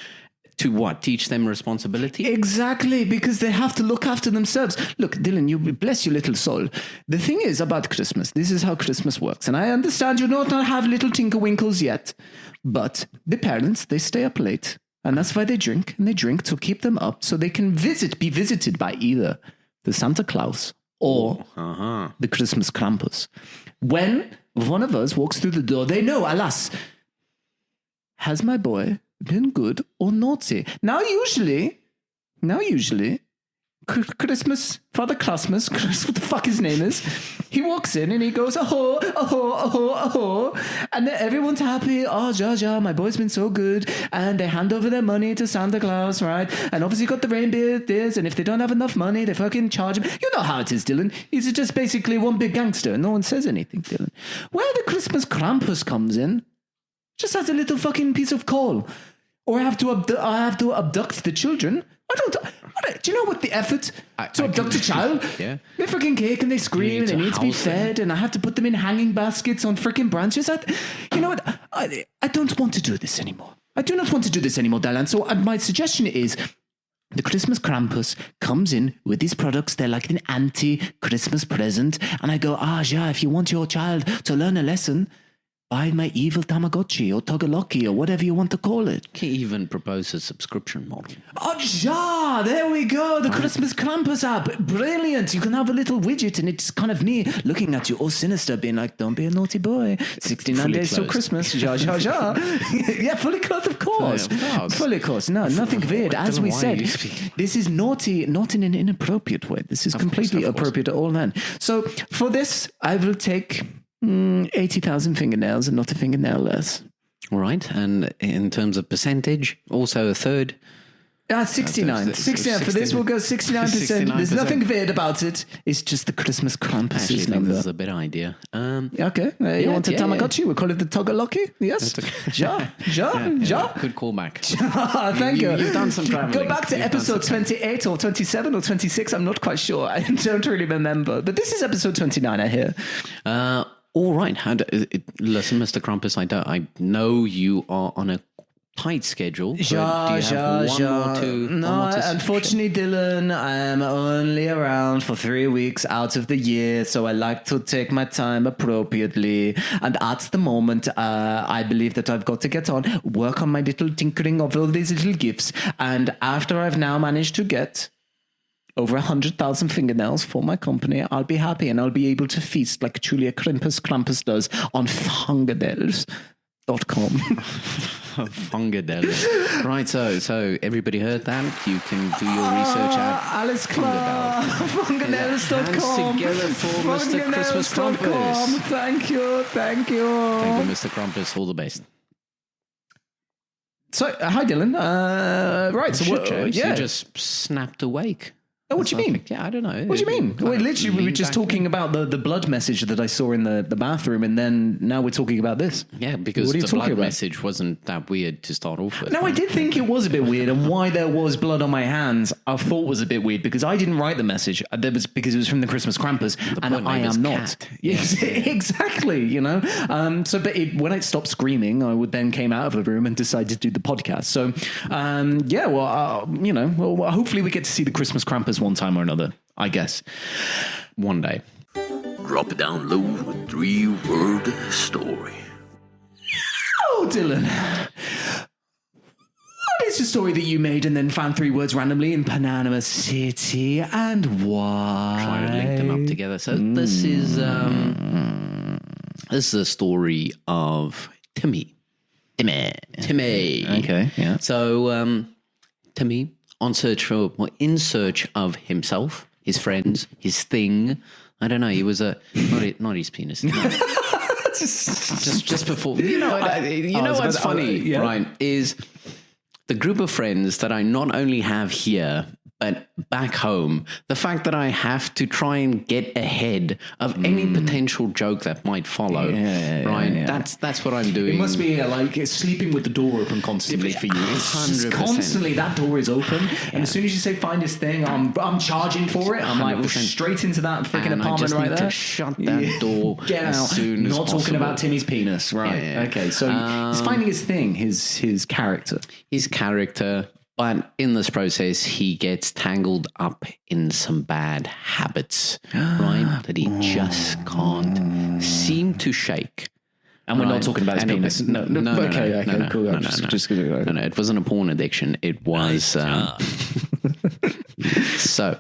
to what? Teach them responsibility? Exactly, because they have to look after themselves. Look, Dylan, you bless your little soul. The thing is about Christmas, this is how Christmas works. And I understand you don't have little tinkerwinkles yet, but the parents, they stay up late. And that's why they drink, and they drink to keep them up so they can be visited by either the Santa Claus or the Christmas Krampus. When one of us walks through the door, they know, alas, has my boy been good or naughty? Now usually, Father Christmas, what the fuck his name is, he walks in and he goes, oh, and then everyone's happy. Oh, ja, my boy's been so good. And they hand over their money to Santa Claus, right? And obviously got the reindeer this, and if they don't have enough money, they fucking charge him. You know how it is, Dylan. He's just basically one big gangster. No one says anything, Dylan. Where the Christmas Krampus comes in, just has a little fucking piece of coal. Or I have to abduct the children. Do you know what the effort to abduct a child? Yeah. They freaking cake and they scream and they need to be fed, and I have to put them in hanging baskets on freaking branches. You know what? I don't want to do this anymore. I do not want to do this anymore, Dylan. So my suggestion is the Christmas Krampus comes in with these products. They're like an anti-Christmas present. And I go, yeah, if you want your child to learn a lesson, buy my evil Tamagotchi or Togoloki or whatever you want to call it. Can even propose a subscription model. Oh, yeah, there we go. The Christmas Krampus app. Brilliant. You can have a little widget and it's kind of me looking at you all sinister, being like, don't be a naughty boy. 69 Fully days till clothed. Christmas. Ja. Yeah, fully clothed, of course. Fully clothed. No, nothing weird. As we said, this is naughty, not in an inappropriate way. This is completely appropriate at all then. So for this, I will take 80,000 fingernails and not a fingernail less. All right. And in terms of percentage, also a third. 69. 69. For this, we'll go 69%. There's nothing weird about it. It's just the Christmas Krampus Actually, I think number. this is a better idea. Okay. You want a Tamagotchi? We'll call it the Togoloki? Yes. Ja. Good callback. Thank you. You've done some traveling. Go back to episode 28 or 27 or 26. I'm not quite sure. I don't really remember. But this is episode 29, I hear. All right. Listen, Mr. Krampus, I know you are on a tight schedule. But do you have one more to... No, unfortunately, Dylan, I am only around for 3 weeks out of the year, so I like to take my time appropriately. And at the moment, I believe that I've got to get on, work on my little tinkering of all these little gifts. And after I've now managed to get over 100,000 fingernails for my company, I'll be happy and I'll be able to feast like Julia Krampus does on fingernails.com. Fungadel. Right, so everybody heard that? You can do your research at Alice Clark, fingernails.com. Hands together for Mr. Christmas Krampus. Thank you. Thank you, Mr. Krampus. All the best. So, hi, Dylan. Right, so what? You just snapped awake. Oh, what do you mean? Yeah, I don't know. What do you mean? Well, literally, we were just talking about the blood message that I saw in the bathroom, and then now we're talking about this. Yeah, because the blood message wasn't that weird to start off with. No, I did think it was a bit weird, and why there was blood on my hands, I thought was a bit weird, because I didn't write the message. That was because it was from the Christmas Krampus, and I am not. Yes, exactly, you know. When I stopped screaming, I would then came out of the room and decided to do the podcast. So, hopefully we get to see the Christmas Krampus one time or another, I guess. One day. Drop it down low with 3-word story. Oh, Dylan. What is the story that you made and then found 3 words randomly in Panama City, and why? Try to link them up together. So this is a story of Timmy. Okay, yeah. So Timmy, in search of himself, his friends, his thing. I don't know. He was not his penis. No. just before. What's funny, right? Is the group of friends that I not only have here, but back home, the fact that I have to try and get ahead of any potential joke that might follow, right? Yeah. That's what I'm doing. It must be like sleeping with the door open constantly for you. It's just 100%. constantly that door is open, and as soon as you say find this thing, I'm charging for it. I'm like straight into that freaking apartment right there. To shut that door Get as out. soon as Not possible. talking about Timmy's penis, right? Yeah. Okay, so he's finding his thing, his character. But in this process, he gets tangled up in some bad habits, right? That he just can't seem to shake. And we're not talking about his penis. No, Cool. No, it wasn't a porn addiction. It was... So,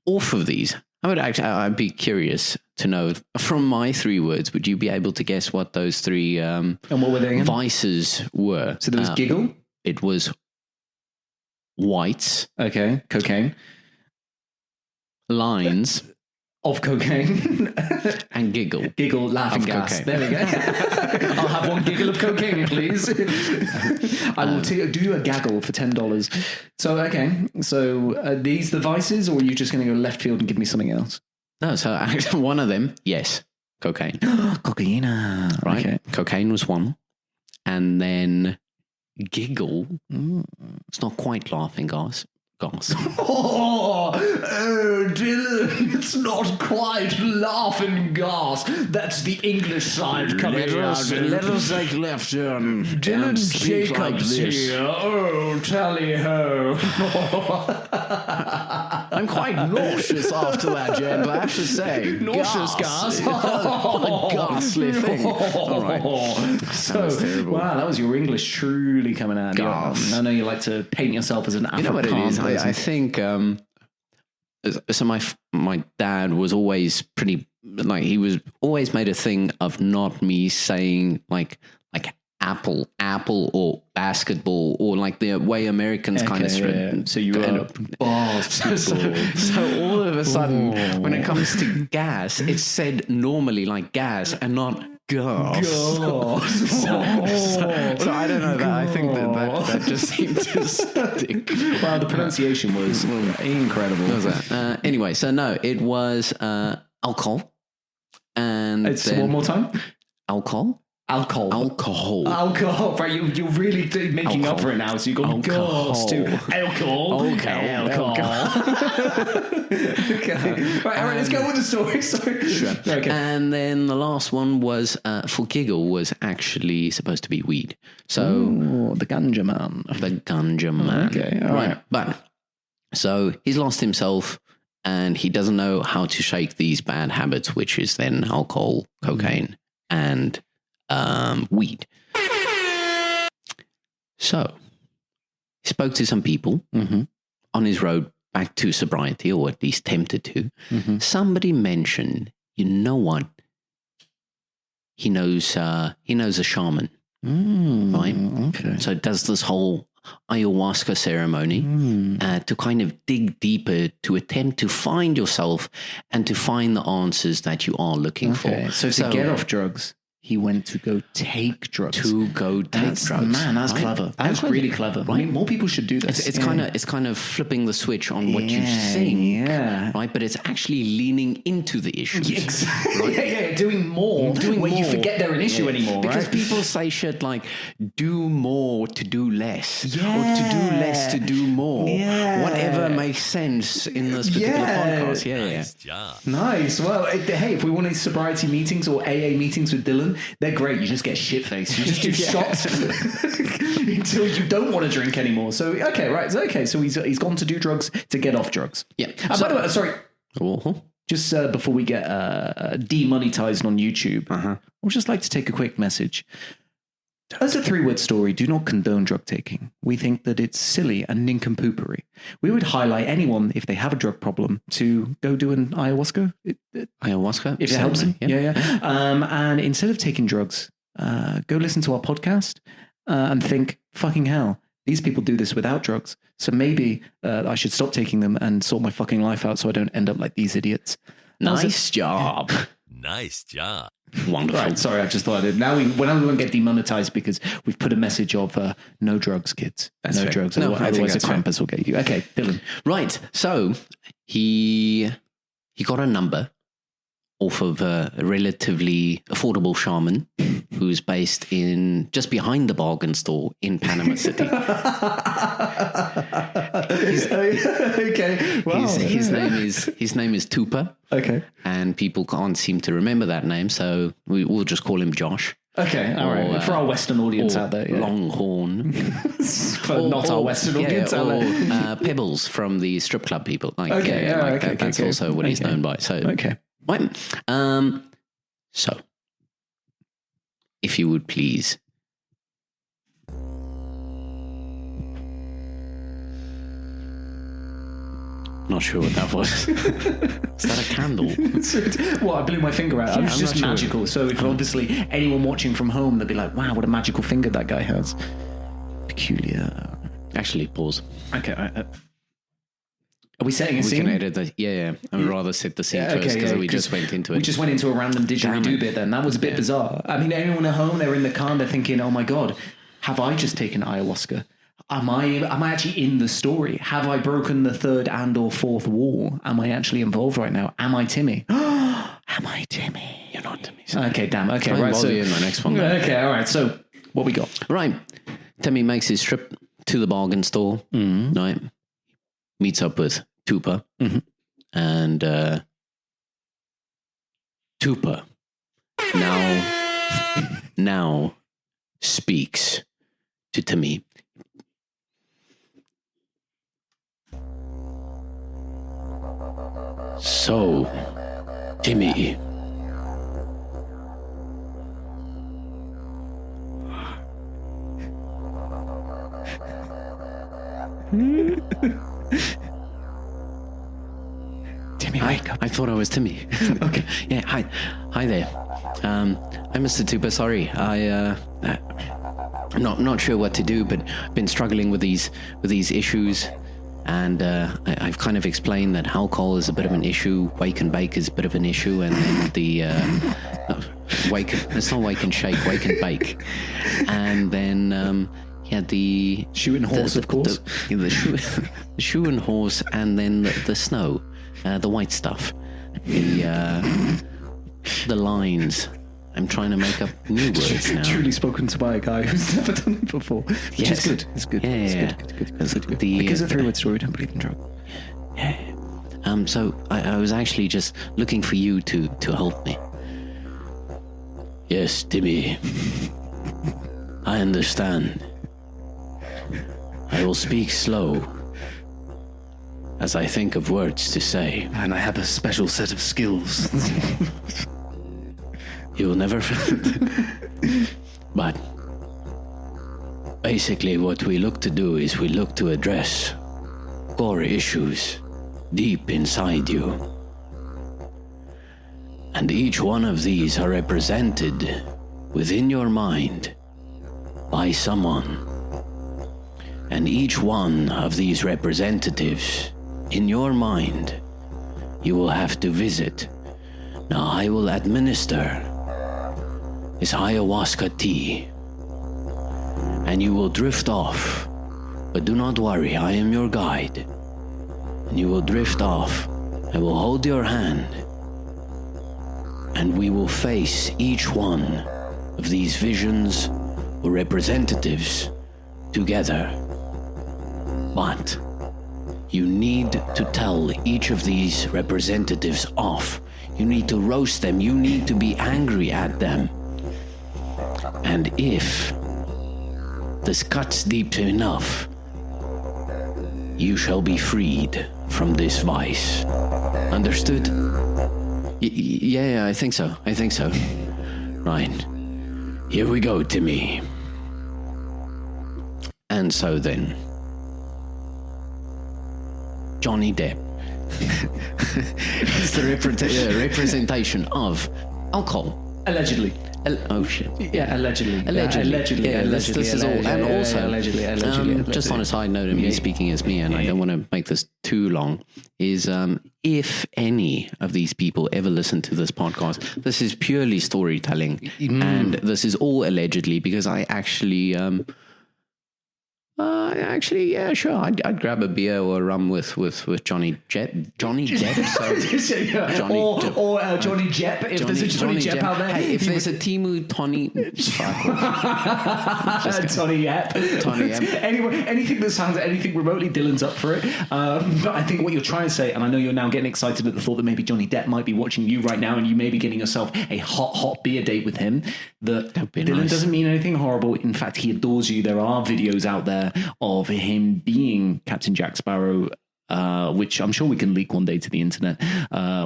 off of these, I'd be curious to know, from my 3 words, would you be able to guess what those 3 and what were they again? vices were? So there was giggle? It was whites. Okay, cocaine. Lines. Of cocaine. And giggle. Giggle, laughing Of gas. cocaine. There we go. I'll have 1 giggle of cocaine, please. I will do a gaggle for $10. So, okay. So, are these the vices, or are you just going to go left field and give me something else? No, so actually one of them, yes, cocaine. Cocaine. Right? Okay. Cocaine was one. And then giggle. It's not quite laughing gas. gas. Oh, Dylan, it's not quite laughing gas. That's the English side coming out. Let us take left turn. Dylan and speak like Jacobs this. here. Oh, tally ho. I'm quite nauseous after that, Jen, I have to say. Nauseous gas. What a ghastly thing. All right. So, wow, that was your English truly coming out. Gas. I know you like to paint yourself as an African. You know what it is? person. I think so. My dad was always pretty like he was always made a thing of not me saying like apple or basketball or like the way Americans kind of yeah. So you were so all of a sudden when it comes to gas, it's said normally like gas and not gas. So I don't know that. I think that just seemed to stick. Wow, the pronunciation was incredible. What was that? Anyway, so no, it was alcohol. And It's then one more time. alcohol. Alcohol. Right, you're really making up for it now. So you got gas to alcohol. Okay. Right, all right. Let's go with the story. Sorry. Sure. Okay. And then the last one was for giggle was actually supposed to be weed. So Oh, the ganja man. the ganja man. Okay, all right. But so he's lost himself and he doesn't know how to shake these bad habits, which is then alcohol, cocaine, and weed. So he spoke to some people on his road back to sobriety, or at least tempted to. Somebody mentioned, you know what? He knows a shaman, right? Okay. So it does this whole ayahuasca ceremony to kind of dig deeper, to attempt to find yourself and to find the answers that you are looking for. So to get off drugs, he went to go take drugs. Drugs. Man, that's right? clever. That's really clever. I mean, more people should do this. It's kind of flipping the switch on what you think, right? But it's actually leaning into the issue. Exactly. Yeah. Doing more where you forget they're an issue anymore, because right? people say shit like do more to do less, or to do less to do more. Whatever makes sense in this particular podcast. Nice job. Nice. Well, hey, if we want these sobriety meetings or AA meetings with Dylan, they're great. You just get shit faced. You just do shots until you don't want to drink anymore. So okay, right. So he's gone to do drugs to get off drugs. Yeah. By the way, sorry. Uh-huh. Just before we get demonetized on YouTube, I would just like to take a quick message. As a 3-word story, do not condone drug taking. We think that it's silly and nincompoopery. We would highlight anyone, if they have a drug problem, to go do an ayahuasca. Ayahuasca? If it helps them. Yeah. And instead of taking drugs, go listen to our podcast and think, fucking hell, these people do this without drugs. So maybe I should stop taking them and sort my fucking life out so I don't end up like these idiots. Nice job. Nice job. Wonderful. Right, sorry, I just thought I did. Now we won't get demonetized because we've put a message of no drugs, kids. That's no fair. drugs. No, I think Otherwise, a that's fair. Krampus will get you. Okay, Dylan. Right. So he got a number off of a relatively affordable shaman who's based in just behind the bargain store in Panama City. Okay. Wow. His name is Tupa. Okay. And people can't seem to remember that name, so we'll just call him Josh. Okay. All right. For our Western audience out there, Longhorn. For not our Western audience out there. Or Pebbles from the strip club people. Like, Okay, yeah, like okay, that, that's okay. also what he's Okay. known by. So Okay. right. So if you would please. Not sure what that was. Is that a candle? Well, I blew my finger out. Yeah, it was I'm just not sure. magical. So if obviously anyone watching from home, they'd be like, wow, what a magical finger that guy has. Peculiar. Actually, pause. Okay. Are we setting a We scene? can edit the. Yeah. I would rather set the scene first because we just went into it. We just went into a random Damn didgeridoo it. bit then. That was a bit bizarre. I mean, anyone at home, they're in the car and they're thinking, oh my God, have I just taken ayahuasca? Am I actually in the story? Have I broken the third and or fourth wall? Am I actually involved right now? Am I Timmy? Am I Timmy? You're not Timmy. Okay, damn. Okay, I'll right. involve So, you in my next one. Then. okay, all right. So what we got? Right. Timmy makes his trip to the bargain store. Right. meets up with Tupa, and Tupa now speaks to Timmy. So, Timmy, Timmy, wake up. I thought I was Timmy. Okay. Yeah, hi there. I'm Mr. Tupa. Sorry, I'm not sure what to do, but I've been struggling with these issues, and I've kind of explained that alcohol is a bit of an issue, wake and bake is a bit of an issue, and then it's not wake and shake, wake and bake, and then the Shoe and horse, of course. The shoe and horse, and then the snow, the white stuff, the lines. I'm trying to make up new words now. Truly spoken to by a guy who's never done it before. Which is good. It's good. Yeah. It's good. Because of 3-word story, don't believe in drugs. Yeah. So I was actually just looking for you to help me. Yes, Timmy. I understand. I will speak slow as I think of words to say. And I have a special set of skills. You will never... But basically what we look to do is we look to address core issues deep inside you. And each one of these are represented within your mind by someone. And each one of these representatives in your mind you will have to visit. Now I will administer this ayahuasca tea, and you will drift off, but do not worry, I am your guide, and you will drift off. I will hold your hand, and we will face each one of these visions or representatives together. But you need to tell each of these representatives off. You need to roast them. You need to be angry at them. And if this cuts deep enough, you shall be freed from this vice. Understood? Yeah, I think so. Right. Here we go, Timmy. And so then, Johnny Depp is the representation of alcohol. Allegedly. Oh shit! Yeah, allegedly. This is all, and also allegedly. Just on a side note, of me speaking as me, and I don't want to make this too long. Is if any of these people ever listen to this podcast, this is purely storytelling, and this is all allegedly because I actually. Yeah, sure. I'd grab a beer or a rum with Johnny Depp. Johnny Depp. Or Johnny Depp. If there's a Johnny Depp out there, hey, if there's a Timu Tony, Tony Depp. Anyway, anything that sounds anything remotely Dylan's up for it. But I think what you're trying to say, and I know you're now getting excited at the thought that maybe Johnny Depp might be watching you right now, and you may be getting yourself a hot beer date with him. That Dylan doesn't mean anything horrible. In fact, he adores you. There are videos out there of him being Captain Jack Sparrow, which I'm sure we can leak one day to the internet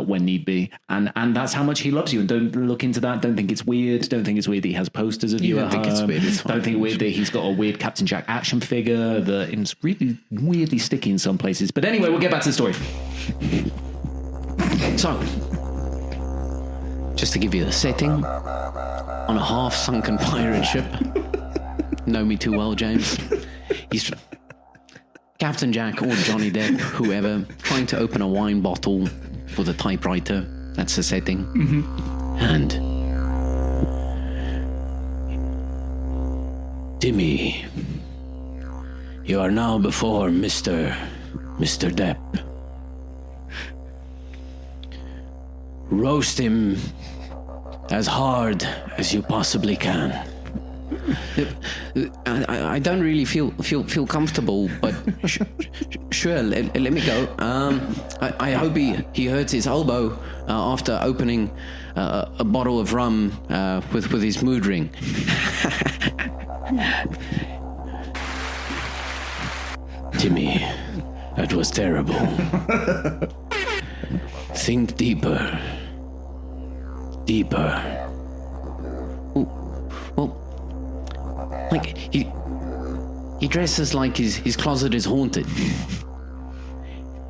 when need be. And that's how much he loves you. And don't look into that. Don't think it's weird. Don't think it's weird that he has posters of you at home. It's weird. It's fine. Don't think it's weird that he's got a weird Captain Jack action figure that is really weirdly sticky in some places. But anyway, we'll get back to the story. So, just to give you the setting, on a half-sunken pirate ship. Know me too well, James. He's Captain Jack or Johnny Depp, whoever, trying to open a wine bottle with a typewriter. That's the setting. And Timmy, you are now before Mr. Depp. Roast him as hard as you possibly can. I don't really feel comfortable, but sure, let me go. I hope he hurts his elbow after opening a bottle of rum with his mood ring. Timmy, that was terrible. Think deeper. Ooh, well, like he dresses like his closet is haunted.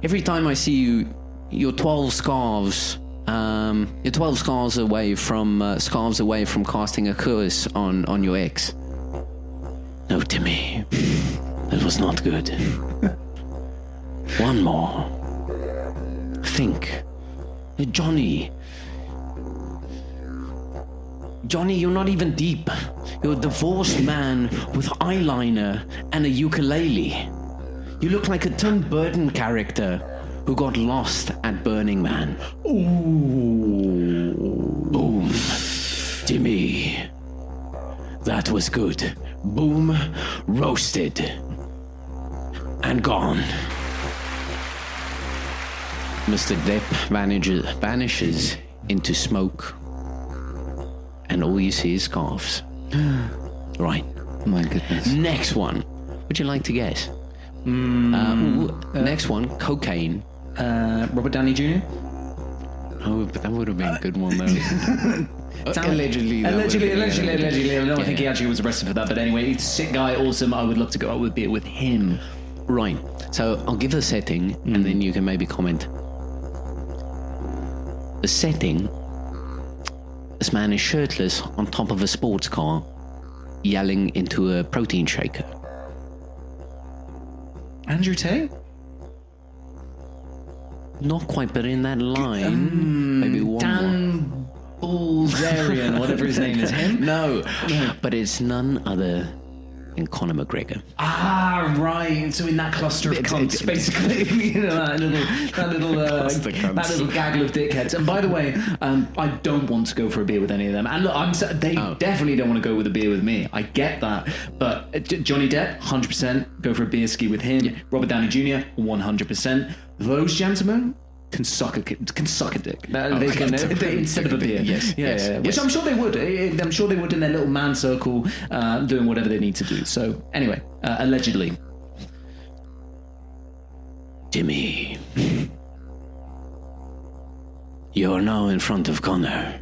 Every time I see you, you're 12 scarves. You're 12 scarves away from casting a curse on your ex. No, Timmy, that was not good. One more. Think, Johnny, you're not even deep. You're a divorced man with eyeliner and a ukulele. You look like a Tim Burton character who got lost at Burning Man. Ooh. Boom. Timmy. That was good. Boom. Roasted. And gone. Mr. Depp vanishes into smoke. And all you see is scarves. Right. My goodness. Next one. Would you like to guess? Next one, cocaine. Robert Downey Jr.? Oh, but that would have been a good one, though. Allegedly. I don't think he actually was arrested for that. But anyway, he's a sick guy, awesome. I would love to go out with beer with him. Right. So I'll give a setting, and then you can maybe comment. The setting: this man is shirtless on top of a sports car, yelling into a protein shaker. Andrew Tate? Not quite, but in that line, maybe one Dan Bilzerian, whatever his name is. Him? No, but it's none other than Conor McGregor. Ah, right. So in that cluster of cunts, basically, you know, that little gaggle of dickheads. And by the way, I don't want to go for a beer with any of them. And look, they definitely don't want to go with a beer with me. I get that. But Johnny Depp, 100% go for a beer ski with him. Yeah. Robert Downey Jr., 100%. Those gentlemen can suck a dick. They can, instead of a beer. Yes. Which I'm sure they would. I'm sure they would in their little man circle, doing whatever they need to do. So anyway, allegedly. Timmy, you're now in front of Connor.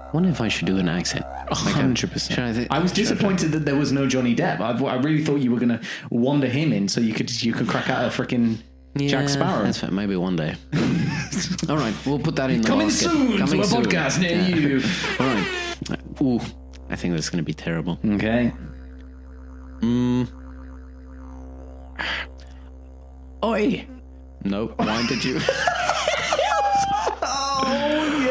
I wonder if I should do an accent. 100%. I was disappointed that there was no Johnny Depp. I really thought you were going to wander him in so you could crack out a freaking Jack Sparrow. That's fair. Maybe one day. All right, we'll put that in the Coming basket. soon to a podcast near you. All right. Ooh, I think that's going to be terrible. Okay. Oi. No, why did you...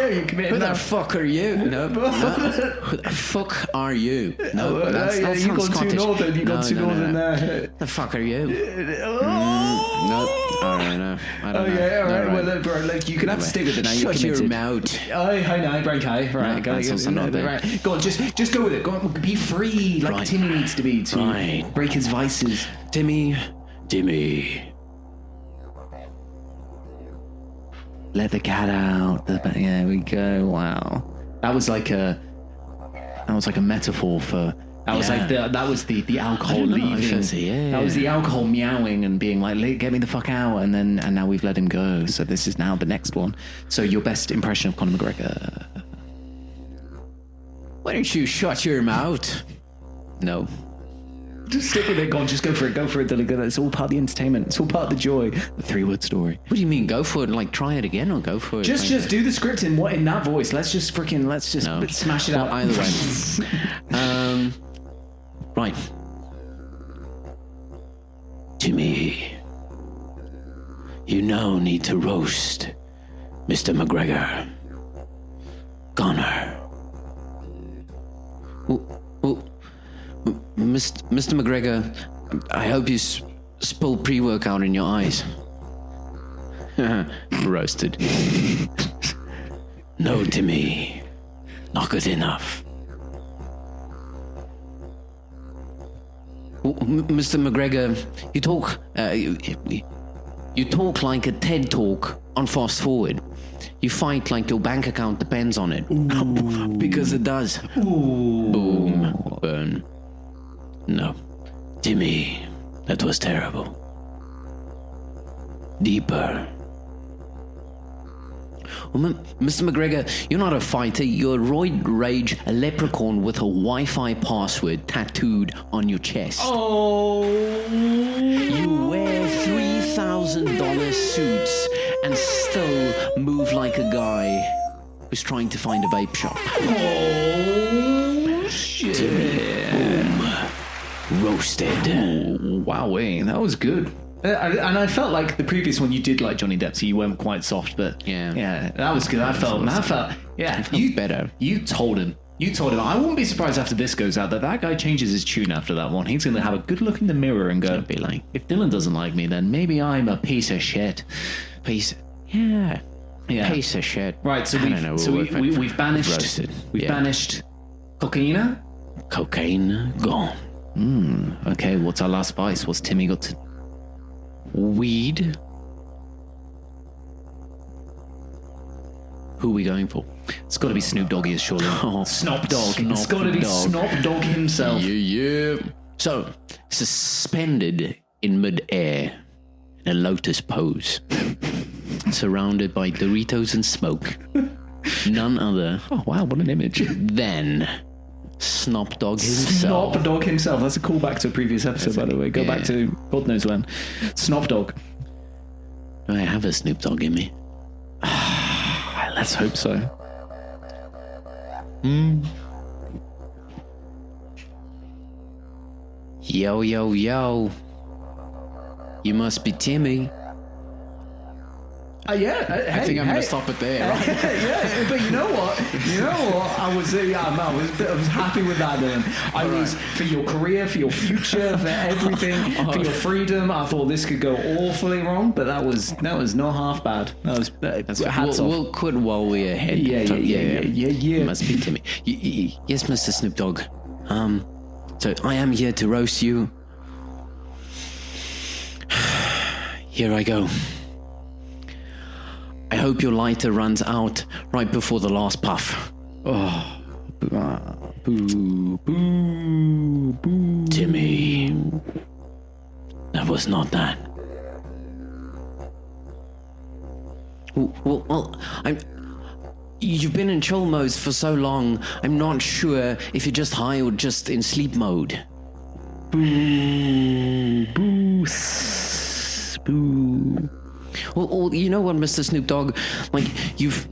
You committed Who the fuck are you? No. Who the fuck are you? No, that's you got Scottish. too northern. You got too northern there. The fuck are you? No. All right, no. I don't know. Okay, all right. No, Well, look, you can have to stick with it now. Shut your mouth. Oh, hi, no, right, Kai. Right, No, that's also not there. Right. Go on, just go with it. Go on, be free, like Right. Timmy needs to be to break his vices. Timmy. Let the cat out. There we go. Wow, that was like a metaphor for. That was like that was the alcohol leaving. That was the alcohol meowing and being like, "Get me the fuck out!" And now we've let him go. So this is now the next one. So your best impression of Conor McGregor? Why don't you shut your mouth? No. Just stick with it. Go on, just go for it. Go for it. It's all part of the entertainment. It's all part of the joy. The 3-word story. What do you mean? Go for it? Like try it again or go for it? Just do the script in that voice. Let's just smash it out. Either way. Right. Timmy, you now need to roast Mr. McGregor. Connor. Mr. McGregor, I hope you spill pre-workout in your eyes. Roasted. No, Timmy. Not good enough. Mr. McGregor, you talk like a TED talk on fast forward. You fight like your bank account depends on it. Because it does. Boom. Burn. No. Timmy, that was terrible. Deeper. Well, Mr. McGregor, you're not a fighter. You're a roid rage, a leprechaun with a Wi-Fi password tattooed on your chest. Oh. You wear $3,000 suits and still move like a guy who's trying to find a vape shop. Oh, shit. Boom. Roasted. Wowee, that was good. And I felt like the previous one you did like Johnny Depp, so you went quite soft, but yeah, that was good. I felt better. You told him. I wouldn't be surprised after this goes out that guy changes his tune after that one. He's going to have a good look in the mirror and go, be like, if Dylan doesn't like me, then maybe I'm a piece of shit. Piece of shit. Right, so we've banished roasted. We've banished cocaine. Cocaine gone. Okay, what's our last vice? What's Timmy got to? Weed. Who are we going for? It's got to be Snoop Doggy as surely. Snop Dogg. It's got to be Snop Dogg himself. Yeah. So, suspended in mid-air in a lotus pose, surrounded by Doritos and smoke, none other. Oh wow, what an image! Than Snop Dogg himself. Snop Dogg himself. That's a callback to a previous episode, by the way. Go back to God knows when. Snop Dogg. I have a Snoop Dogg in me. Let's hope so. Yo, yo, yo. You must be Timmy. I think I'm going to stop it there. Right? Yeah, but you know what? I was happy with that, Dylan. I was for your career, for your future, for everything, for your freedom. I thought this could go awfully wrong, but that was not half bad. That's hats off. We'll quit while we're ahead. Yeah. Must be Timmy. Yes, Mr. Snoop Dogg. So I am here to roast you. Here I go. I hope your lighter runs out right before the last puff. Oh, boo, boo, boo. Timmy, that was not that. Well, you've been in chill mode for so long, I'm not sure if you're just high or just in sleep mode. Boo, boo, boo. Well, you know what, Mr. Snoop Dogg? Like, you've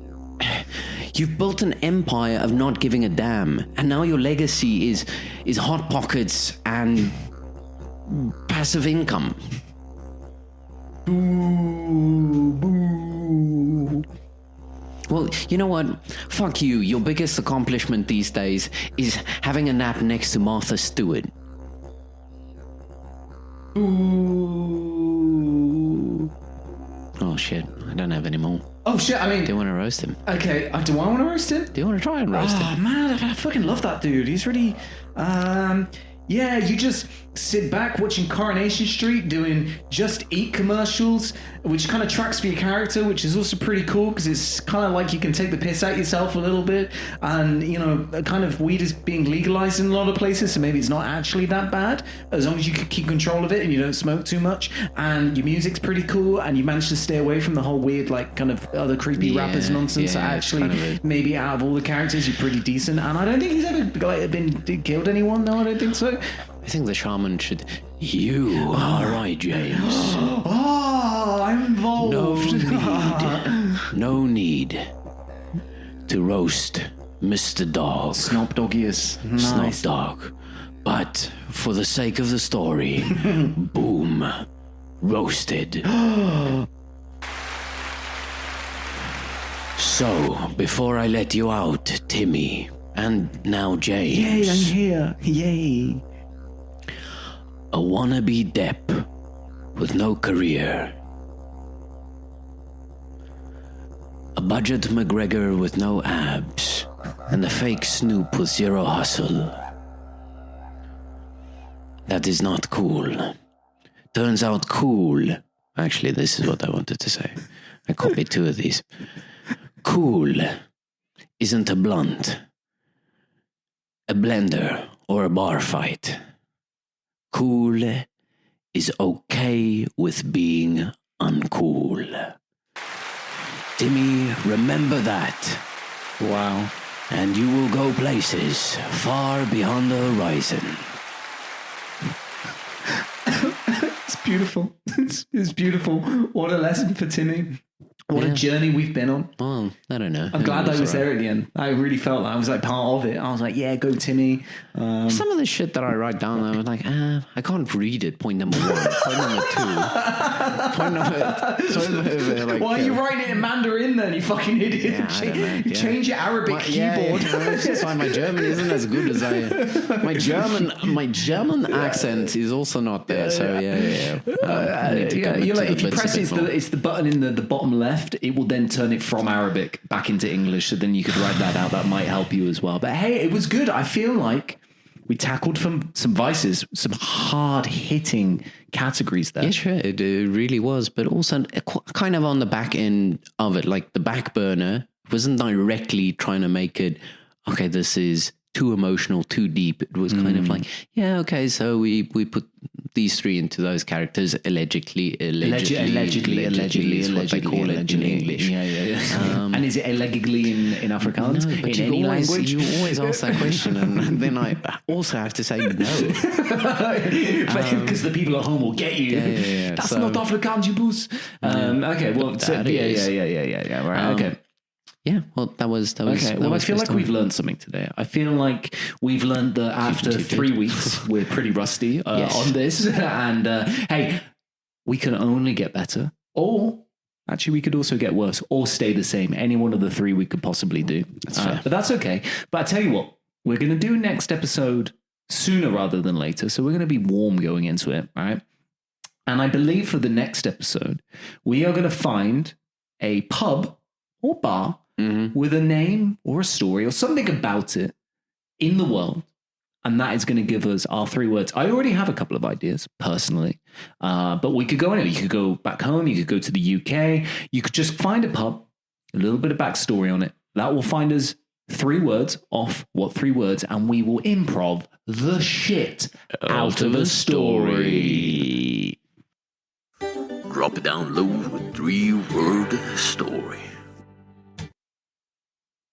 built an empire of not giving a damn, and now your legacy is hot pockets and passive income. Boo, boo. Well, you know what? Fuck you. Your biggest accomplishment these days is having a nap next to Martha Stewart. Ooh. Oh shit, I don't have any more. Oh shit, I mean... Do you want to roast him? Okay, do I want to roast him? Do you want to try and roast him? Oh man, I fucking love that dude. He's really... Yeah, you just sit back watching Coronation Street doing Just Eat commercials, which kind of tracks for your character, which is also pretty cool because it's kind of like you can take the piss out yourself a little bit. And, you know, kind of weed is being legalized in a lot of places, so maybe it's not actually that bad as long as you can keep control of it and you don't smoke too much. And your music's pretty cool and you manage to stay away from the whole weird, like, kind of other creepy rappers nonsense. So actually, kind of maybe out of all the characters, you're pretty decent. And I don't think he's ever been killed anyone. No, I don't think so. I think the shaman should... You are right, James. Oh, I'm involved. No need to roast Mr. Dog. Snop Doggius. Nice. Snop Dog. But for the sake of the story, boom, roasted. So, before I let you out, Timmy, and now James. Yay, I'm here. Yay. A wannabe Depp with no career. A budget McGregor with no abs. And a fake Snoop with zero hustle. That is not cool. Turns out cool. Actually, this is what I wanted to say. I copied 2 of these. Cool isn't a blunt, a blender, or a bar fight. Cool is okay with being uncool. Timmy, remember that. Wow. And you will go places far beyond the horizon. It's beautiful. It's beautiful. What a lesson for Timmy. What a journey we've been on. Well, I don't know. I'm glad I was there at the end. I really felt like I was like part of it. I was like, yeah, go Timmy. Some of the shit that I write down, I was like, I can't read it. Point number 1. Point number 2. Point number... like, why are you writing it in Mandarin then, you fucking idiot? Yeah, I don't know, yeah. Change your Arabic keyboard. It's just like my German isn't as good as My German accent is also not there. So yeah. You're like, if you press it's the button in the bottom left, it will then turn it from Arabic back into English. So then you could write that out. That might help you as well. But hey, it was good. I feel like we tackled some vices, some hard hitting categories there. Yeah, sure. It really was. But also kind of on the back end of it, like the back burner wasn't directly trying to make it, okay, this is too emotional, too deep. It was kind of like, yeah, okay, so we put these 3 into those characters allegedly is what they call it in English. Yeah. And is it allegedly in Afrikaans? No, but in any language? You always ask that question, and then I also have to say no. Because the people at home will get you. Yeah. That's not Afrikaans, you boos. Okay, well, yeah. Right, okay. Yeah, well, that was okay. Well, I feel like we've learned something today. I feel like we've learned that after 3 weeks, we're pretty rusty on this. And hey, we can only get better, or actually, we could also get worse, or stay the same. Any one of the 3 we could possibly do. That's fair. But that's okay. But I tell you what, we're going to do next episode sooner rather than later. So we're going to be warm going into it, all right? And I believe for the next episode, we are going to find a pub or bar with a name or a story or something about it in the world. And that is going to give us our 3 words. I already have a couple of ideas personally, but we could go anywhere. You could go back home. You could go to the UK. You could just find a pub, a little bit of backstory on it. That will find us 3 words off what 3 words, and we will improv the shit out of a story. Drop it down low with 3-word story.